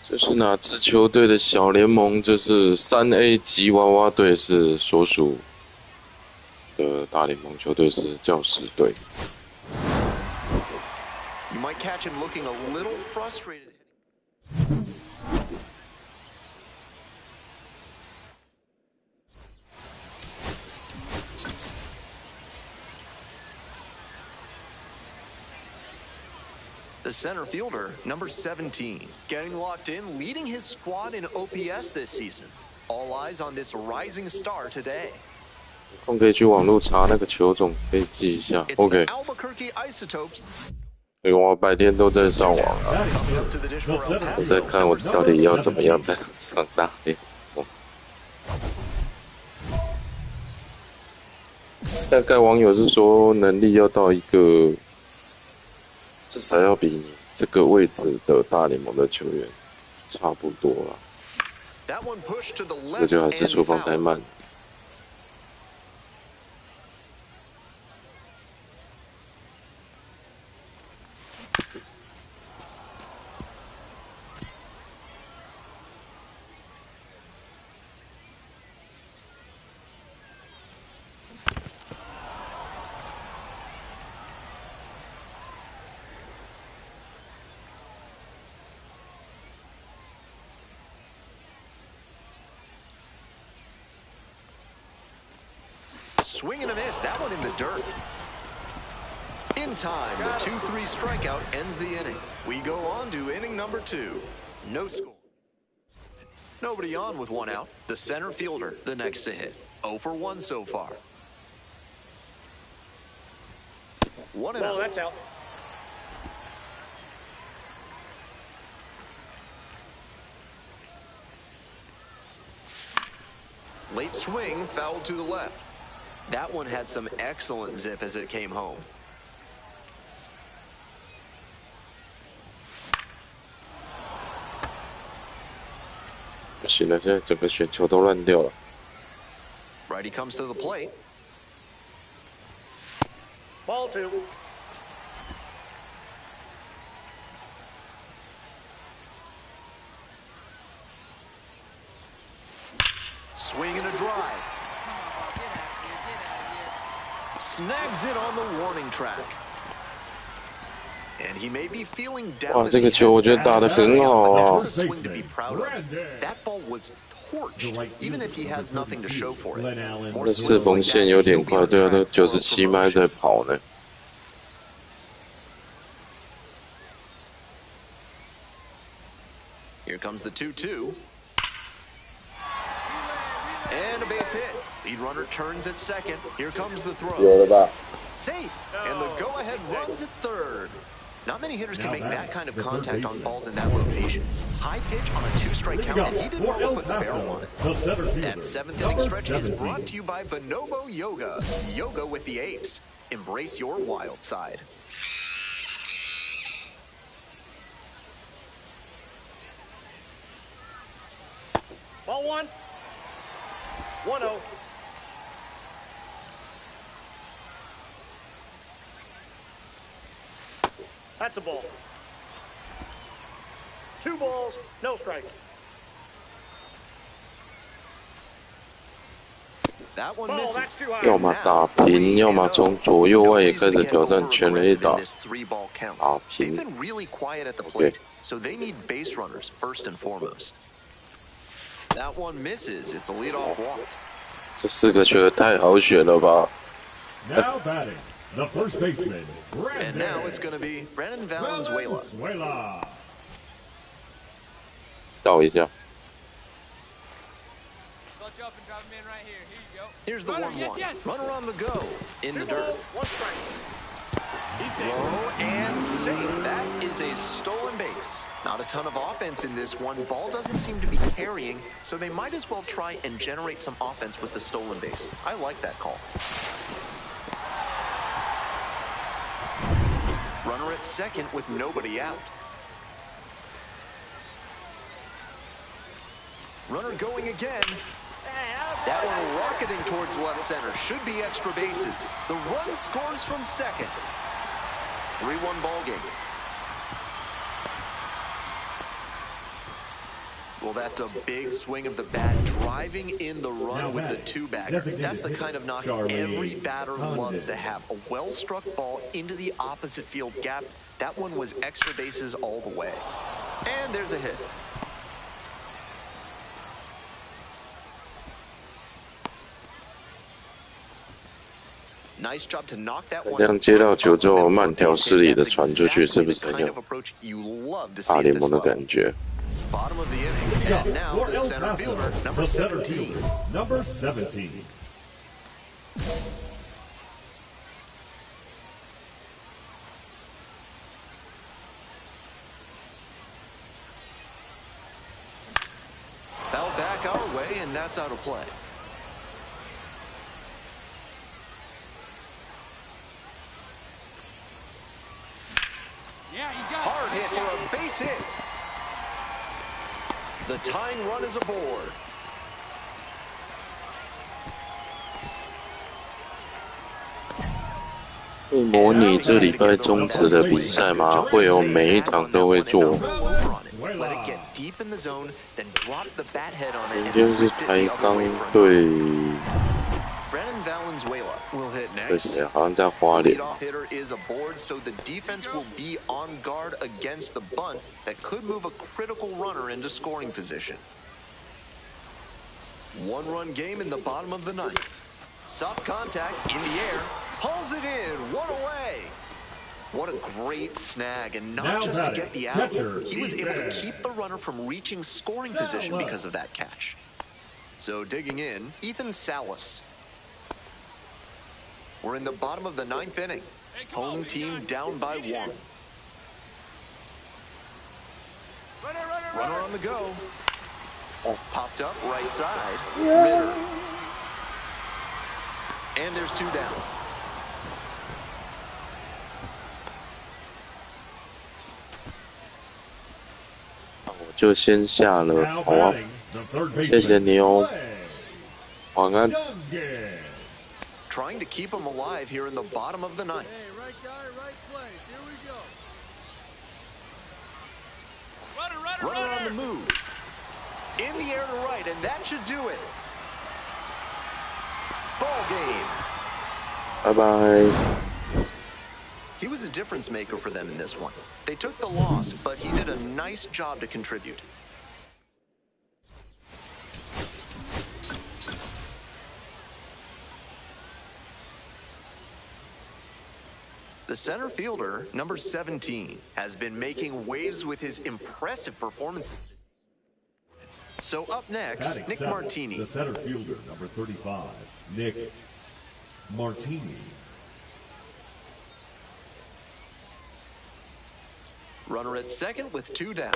这是哪支球队的小联盟？这是3A 吉娃娃队，是所属的大联盟球队是教士队。 You might catch him looking a little frustrated. The center fielder, number 17, getting locked in, leading his squad in OPS this season. All eyes on this rising star today. 空可以去网络查那个球种，可以记一下。It's OK， the Albuquerque Isotopes. 对，我白天都在上网啊， Coming up to the dish for El 我 Paso. 在看我到底要怎么样才能上大联盟。大概网友是说，能力要到一个至少要比你这个位置的大联盟的球员差不多了。这个就还是出棒太慢。Swing and a miss. That one in the dirt. In time, the 2-3 strikeout ends the inning. We go on to inning number 2. No score. Nobody on with one out. The center fielder, the next to hit. 0 for 1 so far. 1 and out. Oh, that's out. Late swing, fouled to the left. That one had some excellent zip as it came home. Righty comes to the plate. Ball 2. Swing and a drive. Snags it on the warning track. And he may be feeling down. 哇，这个球我觉得打得很好啊。 That's a swing to be proud of. That ball was torched, even if he has nothing to show for it. 这四缝线有点快，对啊，都97迈在跑呢。Here comes the 2-2. And a base hit. Lead runner turns at second. Here comes the throw. 有了吧？ Safe. And the go-ahead runs at third. Not many hitters can make that kind of contact on balls in that location. High pitch on a 2-strike count, and he did well to put the barrel on it. That 7th inning stretch is brought to you by Bonobo Yoga. Yoga with the apes. Embrace your wild side. Ball 1. 1-0. That's a ball. 2 balls, no strike. That one Ball, misses. that's too high. 要么打平，要么从左右外也开始挑战全垒打。打 They've 平 been really quiet at the Okay. plate, so they need base runners first and foremost. That one misses. It's a leadoff walk. 这4个球也太好选了吧！ Now batting, the first baseman, And now it's going to be Brandon Valenzuela. Valenzuela. 倒一下， Clutch up and drive him in right here. Here you go. Here's the Runner, 1-1. yes, yes. Runner on the go. In 2 the dirt. balls, 1 strike. He's safe. Low and safe. That is a stolen base. Not a ton of offense in this one. Ball doesn't seem to be carrying, so they might as well try and generate some offense with the stolen base. I like that call. Runner at second with nobody out. Runner going again. That one rocketing towards left center. Should be extra bases. The run scores from second. 3-1 ball game. Well, that's a big swing of the bat, driving in the run with the 2-bagger. That's the kind of knock every batter loves to have. A well-struck ball into the opposite field gap. That one was extra bases all the way. And there's a hit. Nice job to knock that one. 这样接到球之后慢条斯理的传出去，是不是很有大联盟的感觉？ Bottom of the inning, and now the center fielder, number 17. Number 17. Foul back our way, and that's out of play. Yeah, you got Hard it. hit for a base hit. The tying run is aboard. 会模拟这礼拜中职的比赛吗？会有每一场都会做。 Let it get deep in the zone, then drop the bat head on it 今 and 天是 lift it 台 the other 钢 way from 对 Brandon Valenzuela will hit 对 next. 谁？好像在花 The 莲。 leadoff hitter is aboard, so the defense will be on guard against the bunt that could move a critical runner into scoring position. One-run game in the bottom of the ninth. Soft contact in the air, hauls it in, one away. What a great snag, and not Now just to batting, get the out, catcher, he was able to Ethan. keep the runner from reaching scoring position because of that catch. So digging in, Ethan Salas. We're in the bottom of the ninth inning. Home team down by one. Runner on the go. Popped up right side. Ritter. And there's two down. 我就先下了， Now 好啊， batting, the third 谢谢 baseman, 你哦， Clay 晚安。 Dungan. Trying to keep him alive here in the bottom of the ninth. Hey, right guy, right place. Here we go. Runner, runner, Runner on the runner. move. In the air to right, and that should do it. Ball game. 拜拜。 He was a difference maker for them in this one. They took the loss, but he did a nice job to contribute. The center fielder, number 17, has been making waves with his impressive performances. So up next, Batting Nick seventh, Martini. The center fielder, number 35, Nick Martini. Runner at second with two down.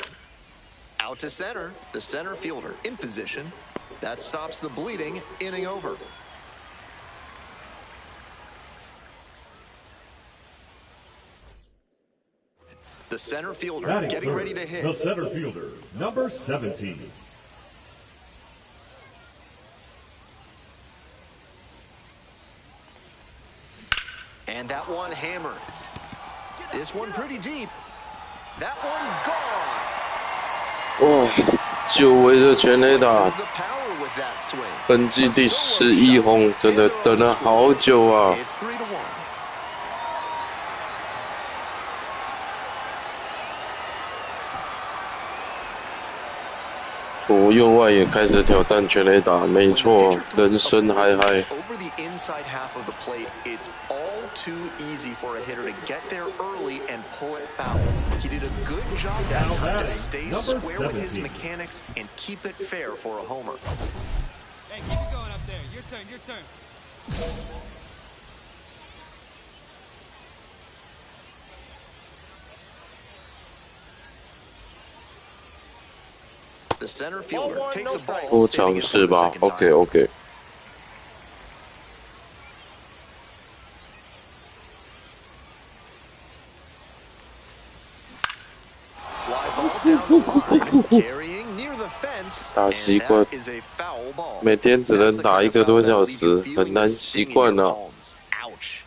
Out to center, the center fielder in position. That stops the bleeding, inning over. The center fielder Batting getting third, ready to The hit. center fielder, number 17. And that one hammered. This one pretty deep. That one's gone. 哇，久违的全垒打 Flexes，the power with that swing. 本季第11轰，真的等了好久啊！ It's 3-1. 左右外也开始挑战全垒打，没错，人生嗨嗨。 Over the inside half of the plate, it's all too easy for a hitter to get there early and pull it foul. He did a good job that Now time to batting, stay number square with his 17. mechanics and keep it fair for a homer. Hey, keep it going up there. Your turn, your turn. The center fielder takes a ball, 多 standing 尝 in 试 for the 吧 second time. ，OK OK。 Fly ball down the line, carrying near the fence, 打 and 习惯 that is a foul ball. 每天只能 That's the 打 kind 1 of 个 foul 多 that 小 will leave 时 you，feeling 很难 the 习 sting in 惯 your 啊。 palms. Ouch.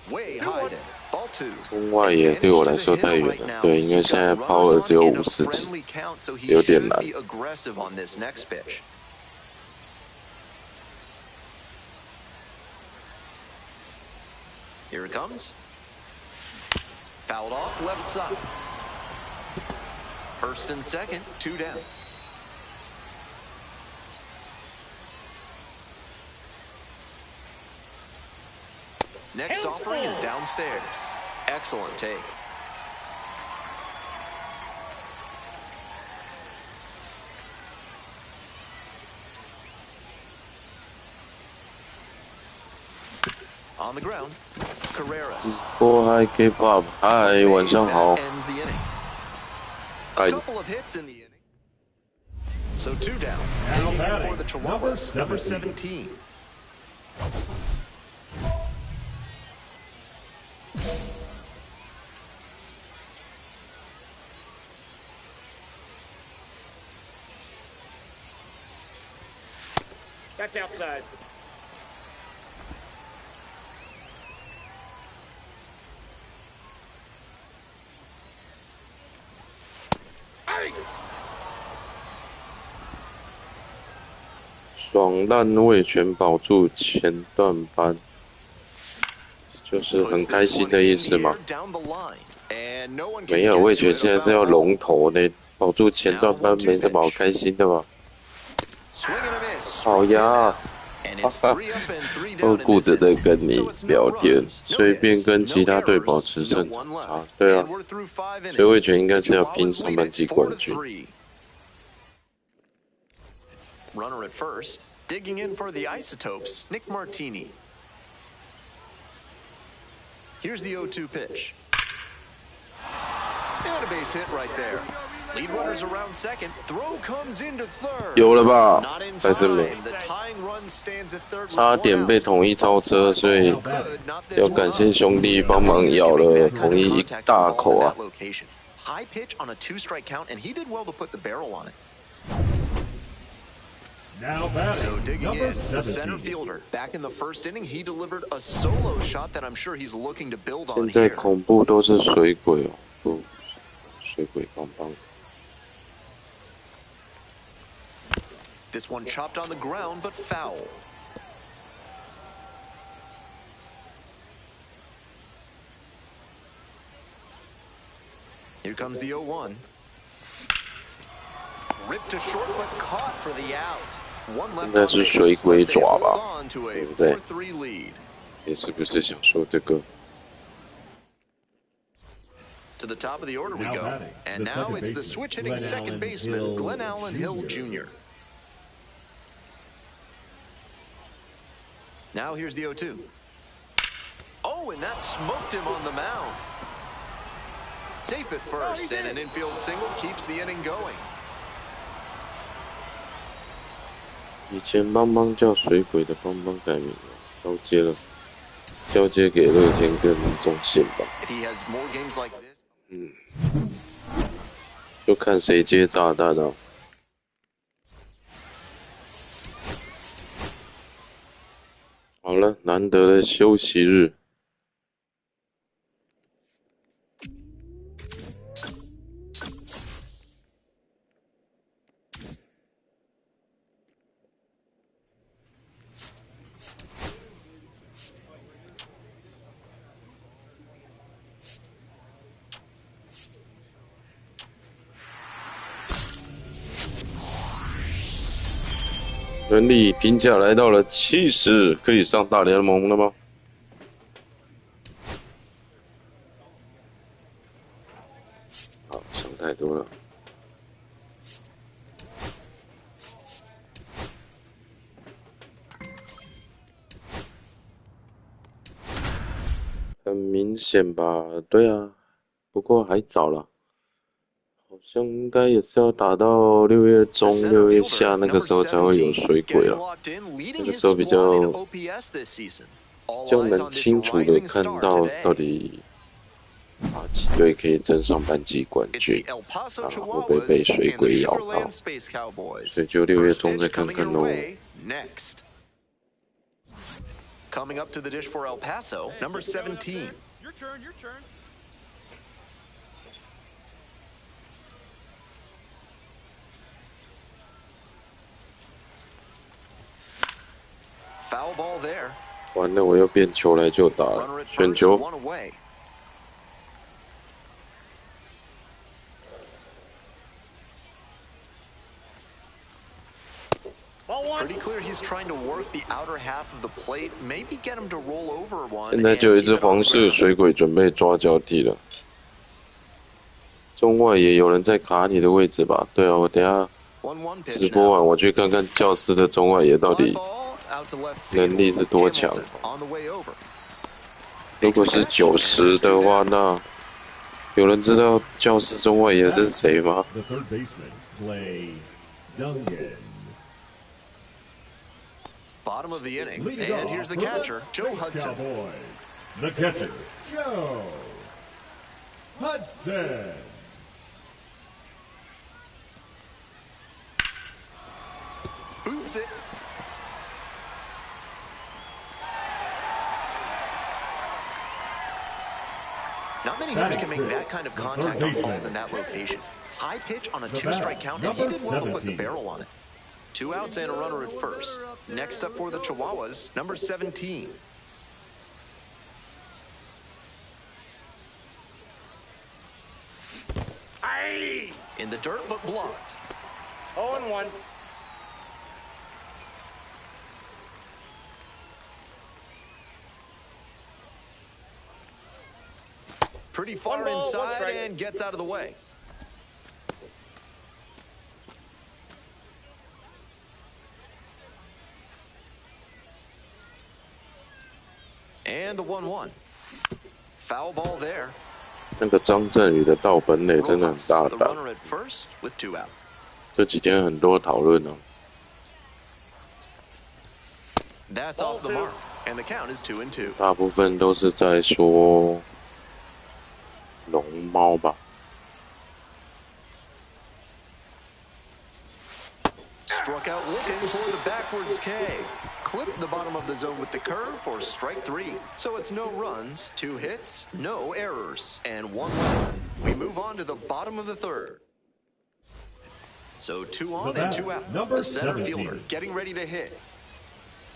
Way high there. Ball two. 中外野对我来说太远了，对，因为现在power 只有50几，有点难。 aggressive on this next pitch. Here it comes. Fouled off left side. First and second, two down. Next offering is downstairs. Excellent take. On the ground, Carreras. 波嗨 K-pop， 嗨，晚上好 That。ends the inning. 哎 A couple of hits in the inning. So two down. Now Digging in batting, for the Chihuahuas, number number 17. That's outside. Hey! 爽烂味全保住前段班，就是很开心的意思嘛。没有，味全现在是要龙头呢，保住前段班没什么好开心的吧？好呀，哈哈，都顾着在跟你聊天，随便跟其他队保持胜场差。对啊，所以味全应该是要拼上半季冠军。Runner at first, digging in for the Isotopes, Nick Martini. Here's the 0-2 pitch. And a base hit right there. Lead runners around second. Throw comes into third. 有了吧？ Not in 还是没？ time. The tying run stands at third. 差点被统一超车，所以要感谢兄弟帮忙咬了统一一大口啊！ High pitch on a 2-strike count, and he did well to put the barrel on it. Now So batting, digging number in, the center 17. fielder. Back in the first inning, he delivered a solo shot that I'm sure he's looking to build 现 on 在 here. 恐怖都是水鬼哦，不，水鬼帮帮。 This one chopped on the ground, but foul. Here comes the 0-1. Ripped to short, but caught for the out. One left 应该 on 是 base, 水鬼 but they 爪 hold 吧， on to 对 a 不对？ 4-3 lead. 你是不是想说这个？ To the top of the order we Now go. batting, And the now second it's the baseman, switch-hitting Glenn second Allen baseman, Hill Glenn Allen Hill Jr.. Jr. Now here's the 0-2. Oh, and that smoked him on the mound. Safe at first, and an infield single keeps the inning going. 以前帮帮叫水鬼的帮帮改名了，交接给乐天跟中信吧。 If he has more games like this, 就看谁接炸弹啊！好了，难得的休息日。人力评价来到了70，可以上大联盟了吗？好，想太多了。很明显吧？对啊，不过还早了。 好像应该也是要打到6月中、6月下那个时候才会有水鬼了。那个时候比较能清楚的看到到底哪几队可以争上半季冠军，啊，会不会被水鬼咬到？所以就6月中再看看喽。 Coming up to the dish for El Paso, number 17. Your turn, your turn. Foul ball there. 完了，我又变球来就打 Runner 了， at 选 first, 球。 one away. Ball one. Pretty clear he's trying to work the outer half of the plate, maybe get him to roll over one. 现在就有一只黄色水鬼准备抓交替了。中外也有人在卡你的位置吧？对啊，我等一下 1-1直播完我去看看教室的中外野到底 能力是多强。如果是90的话，那有人知道教室中外野是谁吗？ The third baseman, Clay Dungan. Bottom of the inning, Leading and off here's the for catcher, Joe Space Hudson. Cowboys, The catcher, Joe Hudson. Boots it. Not many hitters can make that kind of contact on balls in that location. High pitch on a two-strike count, and he did well to put the barrel on it. 2 outs and a runner at first. Next up for the Chihuahuas, number 17. Aye! In the dirt, but blocked. 0-1. Pretty far inside and gets out of the way. And the 1-1. Foul ball there. 那个张振宇的盗本垒真的很大 The 胆， runner at first with 2 out. 这几天很多讨论哦。That's off the mark, and the count is 2-2. 大部分都是在说龙猫吧。Struck out looking for the backwards K. Clipped the bottom of the zone with the curve for strike 3. So it's no runs, 2 hits, no errors, and 1 run. We move on to the bottom of the third. So 2 on and 2 out. The center fielder getting ready to hit.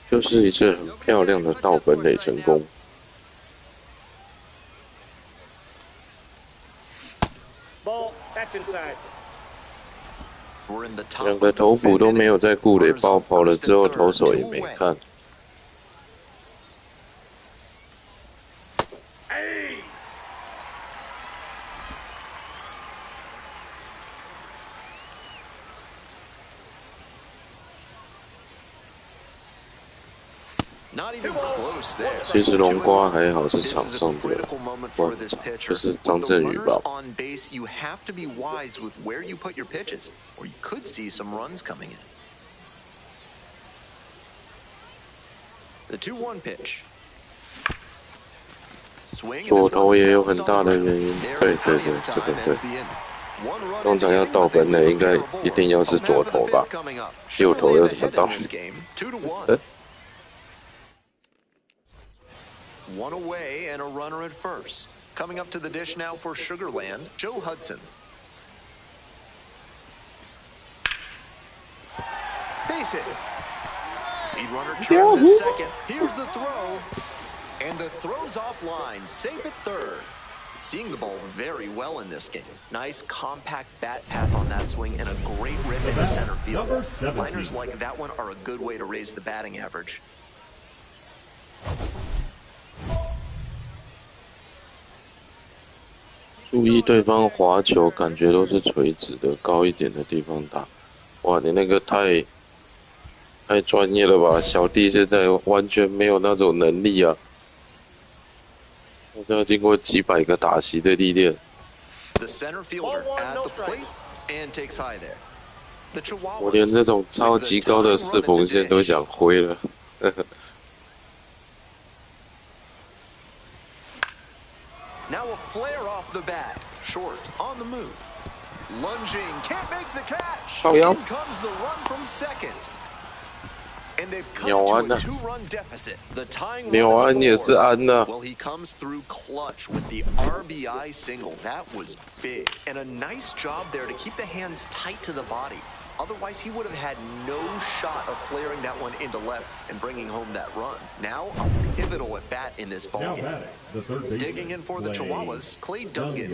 就是一次很漂亮的盗本垒成功。 Ball, that's inside. We're in the top 两个头捕都没有在顾垒包跑了之后，投手也没看。 Aye! Not even close there. 其实龙瓜还好是 This 场 is a 上的 critical moment for this 馆长， pitcher. 就是 With 张 the 振宇 runners 吧。 on base, you have to be wise with where you put your pitches, or you could see some runs coming in. The 2-1 pitch. Swing and 左 this 投 one's 也有 bounced 很大 on 的 the 原因。 ground. 对 There's 对 plenty 对， of 这 time 个 ends 对。 the inning. One run 通常要盗本垒，应该一定要是左投吧？右投要怎么盗？ 2-1. One away and a runner at first. Coming up to the dish now for Sugarland, Joe Hudson. Base hit. Lead runner turns at second. Here's the throw. And the throw's offline. Safe at third. Seeing the ball very well in this game. Nice compact bat path on that swing and a great rip into center field. Liners like that one are a good way to raise the batting average. 注意对方滑球，感觉都是垂直的，高一点的地方打。哇，你那个太专业了吧！小弟现在完全没有那种能力啊，我是要经过几百个打席的历练。 The center fielder at the plate and takes high there. The Chihuahuas 我连这种超级高的四缝线都想挥了。Now a flare off the bat. Short, on the move. Lunging, can't make the catch. Oh, yeah. In comes the run from second. And they've come Nhiều to Anh a à. 2-run deficit. The tying Nhiều run Anh is也是 aboard. 安啊。 Well, he comes through clutch with the RBI single. That was big. And a nice job there to keep the hands tight to the body. Otherwise, he would have had no shot of flaring that one into left and bringing home that run. Now, a pivotal at bat in this Now ballgame. batting, the third baseman, Digging in for the Clay Chihuahuas, Clay Dungan.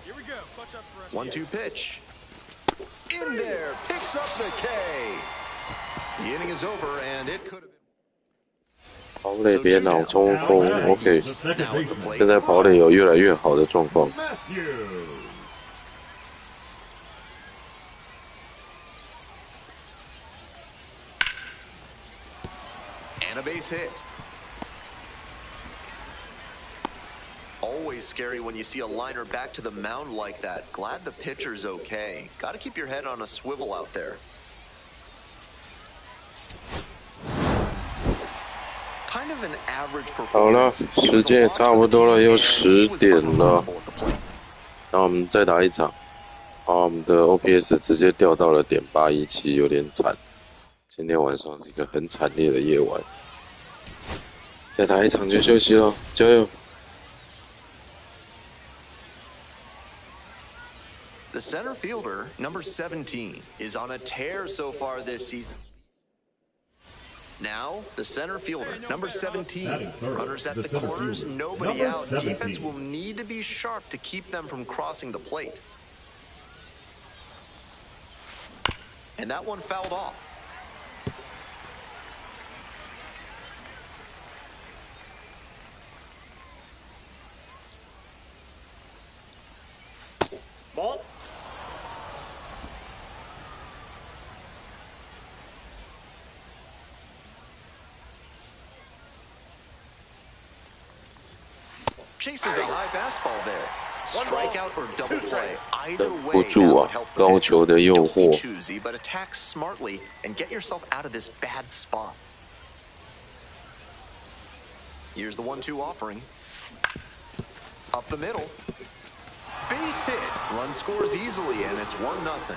Here we go. Clutch up for us. 1-2 pitch. In there, picks up the K. The inning is over, and it could have been. 跑垒别脑冲锋 ，OK。 The second 现 baseman, 现在跑垒有越来越好的状况。 Matthew. And a base hit. Always scary when you see a liner back to the mound like that. Glad the pitcher's okay. Got to keep your head on a swivel out there. an average 好了， performance. 时间也差不多了，又10点了。那我们再打一场。我们的 OPS 直接掉到了.817，有点惨。今天晚上是一个很惨烈的夜晚。再打一场就休息了，加油！ The center fielder, number 17, is on a tear so far this season. Now, the center fielder, number 17. Runners at the corners, nobody out. Defense will need to be sharp to keep them from crossing the plate. And that one fouled off. Ball. Chases a high fastball there. Strikeout or double play. Either 忍 way, 不 that 住 would 啊， help the 高 pitcher. 球的诱 Don't be 惑。 choosy, but attack smartly and get yourself out of this bad spot. Here's the 1-2 offering. Up the middle. Base hit. Run scores easily, and it's 1-0.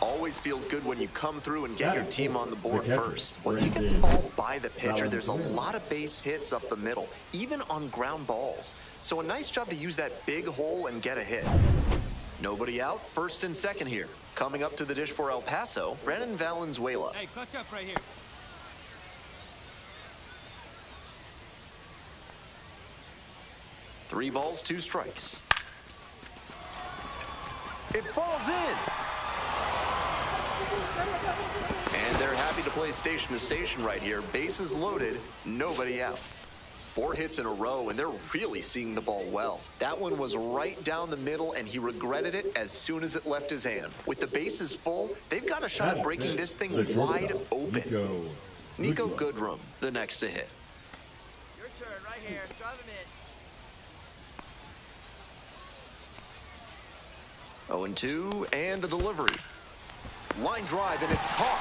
Always feels good when you come through and get your team on the board first. Once you get the ball by the pitcher, there's a lot of base hits up the middle, even on ground balls. So a nice job to use that big hole and get a hit. Nobody out, first and second here. Coming up to the dish for El Paso, Brennan Valenzuela. Hey, clutch up right here. 3 balls, 2 strikes. It falls in. And they're happy to play station to station right here. Bases loaded, nobody out. 4 hits in a row, and they're really seeing the ball well. That one was right down the middle, and he regretted it as soon as it left his hand. With the bases full, they've got a shot at breaking this thing wide open. Nico Goodrum, the next to hit. Your turn right here. Drive him in. 0-2, and the delivery. Line drive, and it's caught.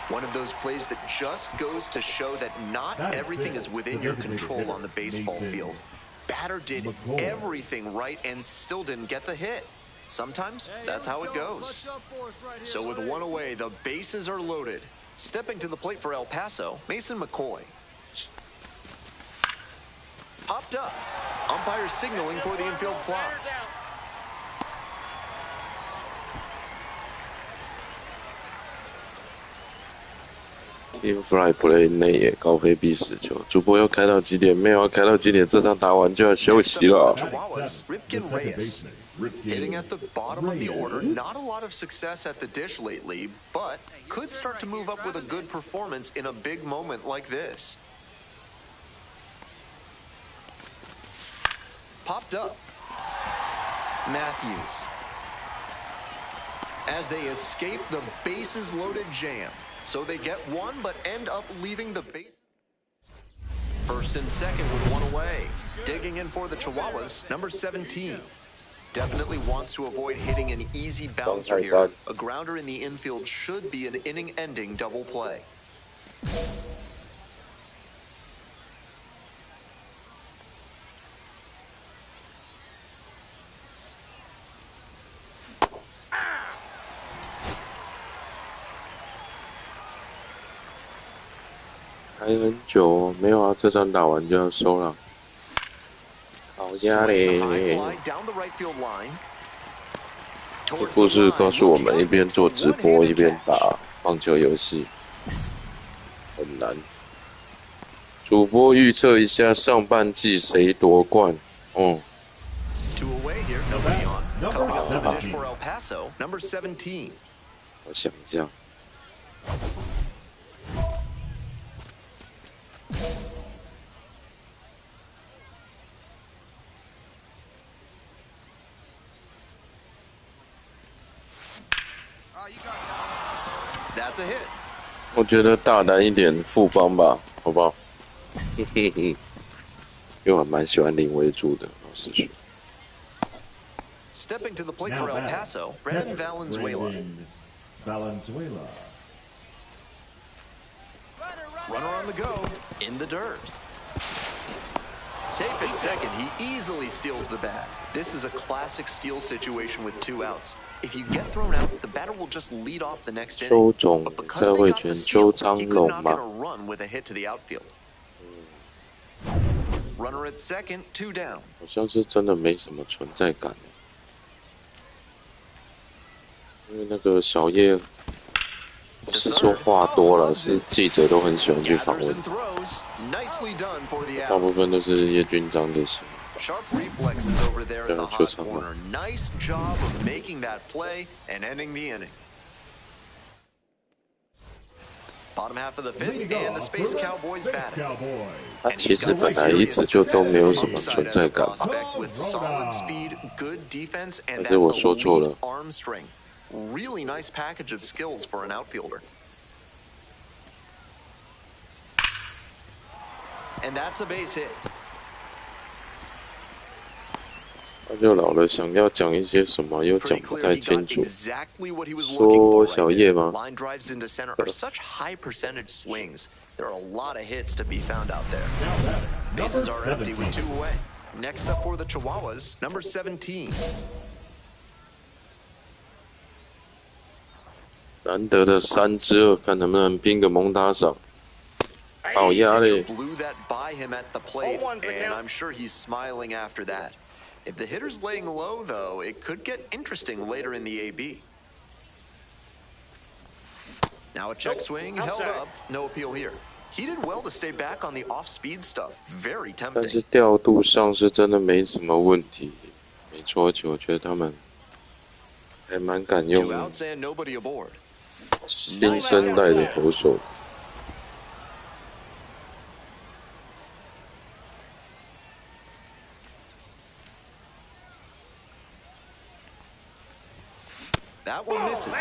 One of those plays that just goes to show that not everything is within your control on the baseball field. Batter did everything right and still didn't get the hit. Sometimes that's how it goes. So with 1 away, the bases are loaded. Stepping to the plate for El Paso, Mason McCoy. Popped up. Umpire signaling for the infield fly. In-fly play 内野高飞臂死球，主播又开到几点？没有要开到几点？这场打完就要休息了。 Chihuahuas, Ripken Reyes. Hitting at the bottom of the order, not a lot of success at the dish lately, but could start to move up with a good performance in a big moment like this. Popped up. Matthews. As they escape the bases loaded jam. So they get 1, but end up leaving the base. First and second with 1 away. Digging in for the Chihuahuas, number 17. Definitely wants to avoid hitting an easy bouncer here. A grounder in the infield should be an inning-ending double play.还很久哦，没有啊，这场打完就要收了。好呀嘞！这故事告诉我们，一边做直播一边打棒球游戏很难。主播预测一下上半季谁夺冠？我想一下。我觉得大胆一点，富邦吧，好不好？因为我蛮喜欢林威柱的，老实说。Stepping to the plate for El Paso, Brennan Valenzuela. Runner on the go, in the dirt. Safe at second, he easily steals the bat. This is a classic steal situation with 2 outs. If you get thrown out, the batter will just lead off the next inning. 邱总在卫权邱昌龙吗？ run with a hit to the outfield. Runner at second, 2 down. 好像是真的没什么存在感，因为那个小叶不是说话多了，是记者都很喜欢去访问，大部分都是叶军章的事。 Sharp reflexes over there at the hot corner. Nice job of making that play and ending the inning. Bottom half of the 5th, and the Space Cowboys batting. 他其实本来一直就都没有什么存在感，with solid speed, good defense, and 还是我说错了？ arm strength. Really nice package of skills for an outfielder. And that's a base hit. 他就老了，想要讲一些什么又讲不太清楚。说小叶吗？ Line drives into center are such high percentage swings. There are a lot of hits to be found out there. Bases are empty with 2 away. Next up for the Chihuahuas, number 17. 难得的3支2，看能不能拼个猛打赏。好压力。 Blew that by him at the plate, and I'm sure he's smiling after that. If the hitter's laying low, though, it could get interesting later in the AB. Now a check swing, held up, no appeal here. He did well to stay back on the off-speed stuff. Very 但是 tempting. 调度上是真的没什么问题，没错，而且我觉得他们还蛮敢 2 用 outs and nobody aboard. 新生代的投手。 That one misses.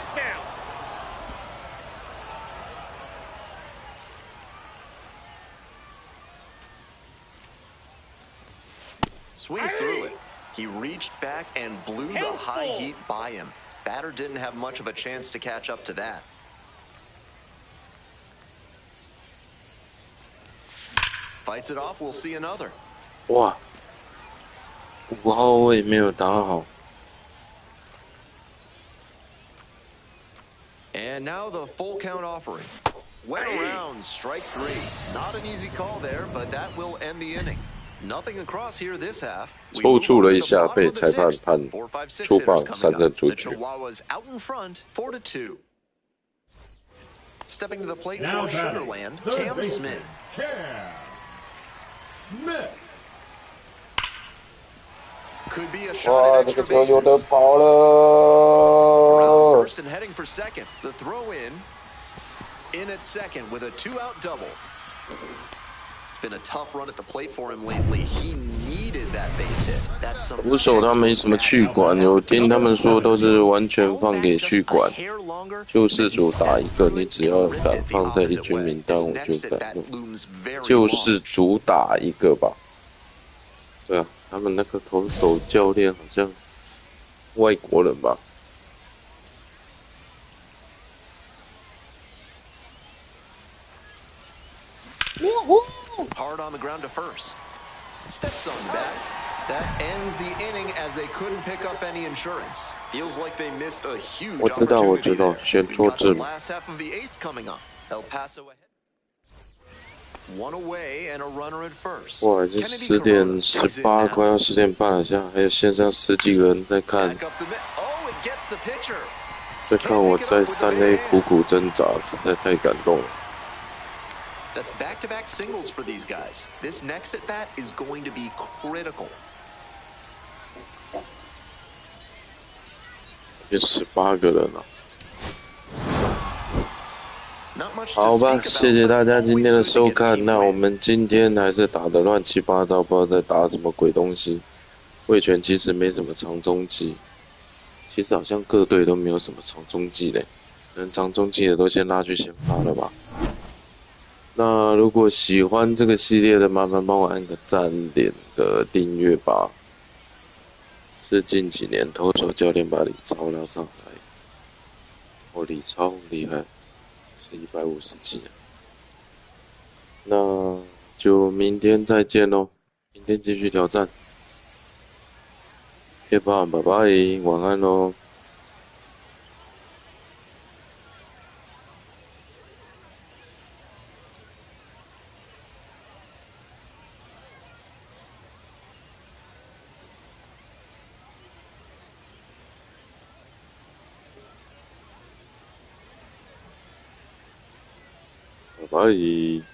Swings through it. He reached back and blew the high heat by him. Batter didn't have much of a chance to catch up to that. Fights it off, we'll see another. 哇，5号位没有打好。 And now the full count offering. Went around, strike 3. Not an easy call there, but that will end the inning. Nothing across here this half. 抽搐了一下，被裁判判出棒3振出局。 Chihuahuas out in front, 4-2. Stepping to the plate for Sugarland, Cam Smith. Could be a shot 哇， at 这个 extra 球有得 bases. 跑 Around 了。 first and heading for second. The throw in at second with a 2-out double. It's been a tough run at the plate for him lately. He needed that base hit. That's some 捕手他没什么去管，有听他们说都是完全放给去管，救世主打一个，你只要敢放在一军名单，我就敢用。救世主打一个吧。对啊，他们那个投手教练好像外国人吧。 Hard on the ground to first. Steps on back. That ends the inning as they couldn't pick up any insurance. Feels like they missed a huge opportunity there. We've got the last half of the 8th coming up. El Paso ahead. 1 away and a runner at first. 哇，这10点18，快要10点半了，现在还有线上10几个人在看，在看我在3A 苦苦挣扎，实在太感动了。 That's back-to-back singles for these guys. This next at bat is going to be critical. 有18个人了。好吧，谢谢大家今天的收看。那我们今天还是打得乱七八糟，不知道在打什么鬼东西。味全其实没什么长中继，其实好像各队都没有什么长中继嘞，可能长中继的都先拉去先发了吧。 那如果喜欢这个系列的，麻烦帮我按个赞，点个订阅吧。是近几年投手教练把李超拉上来，哦，李超厉害，是150几啊。那就明天再见喽，明天继续挑战。夜胖，拜拜，晚安喽。拜拜。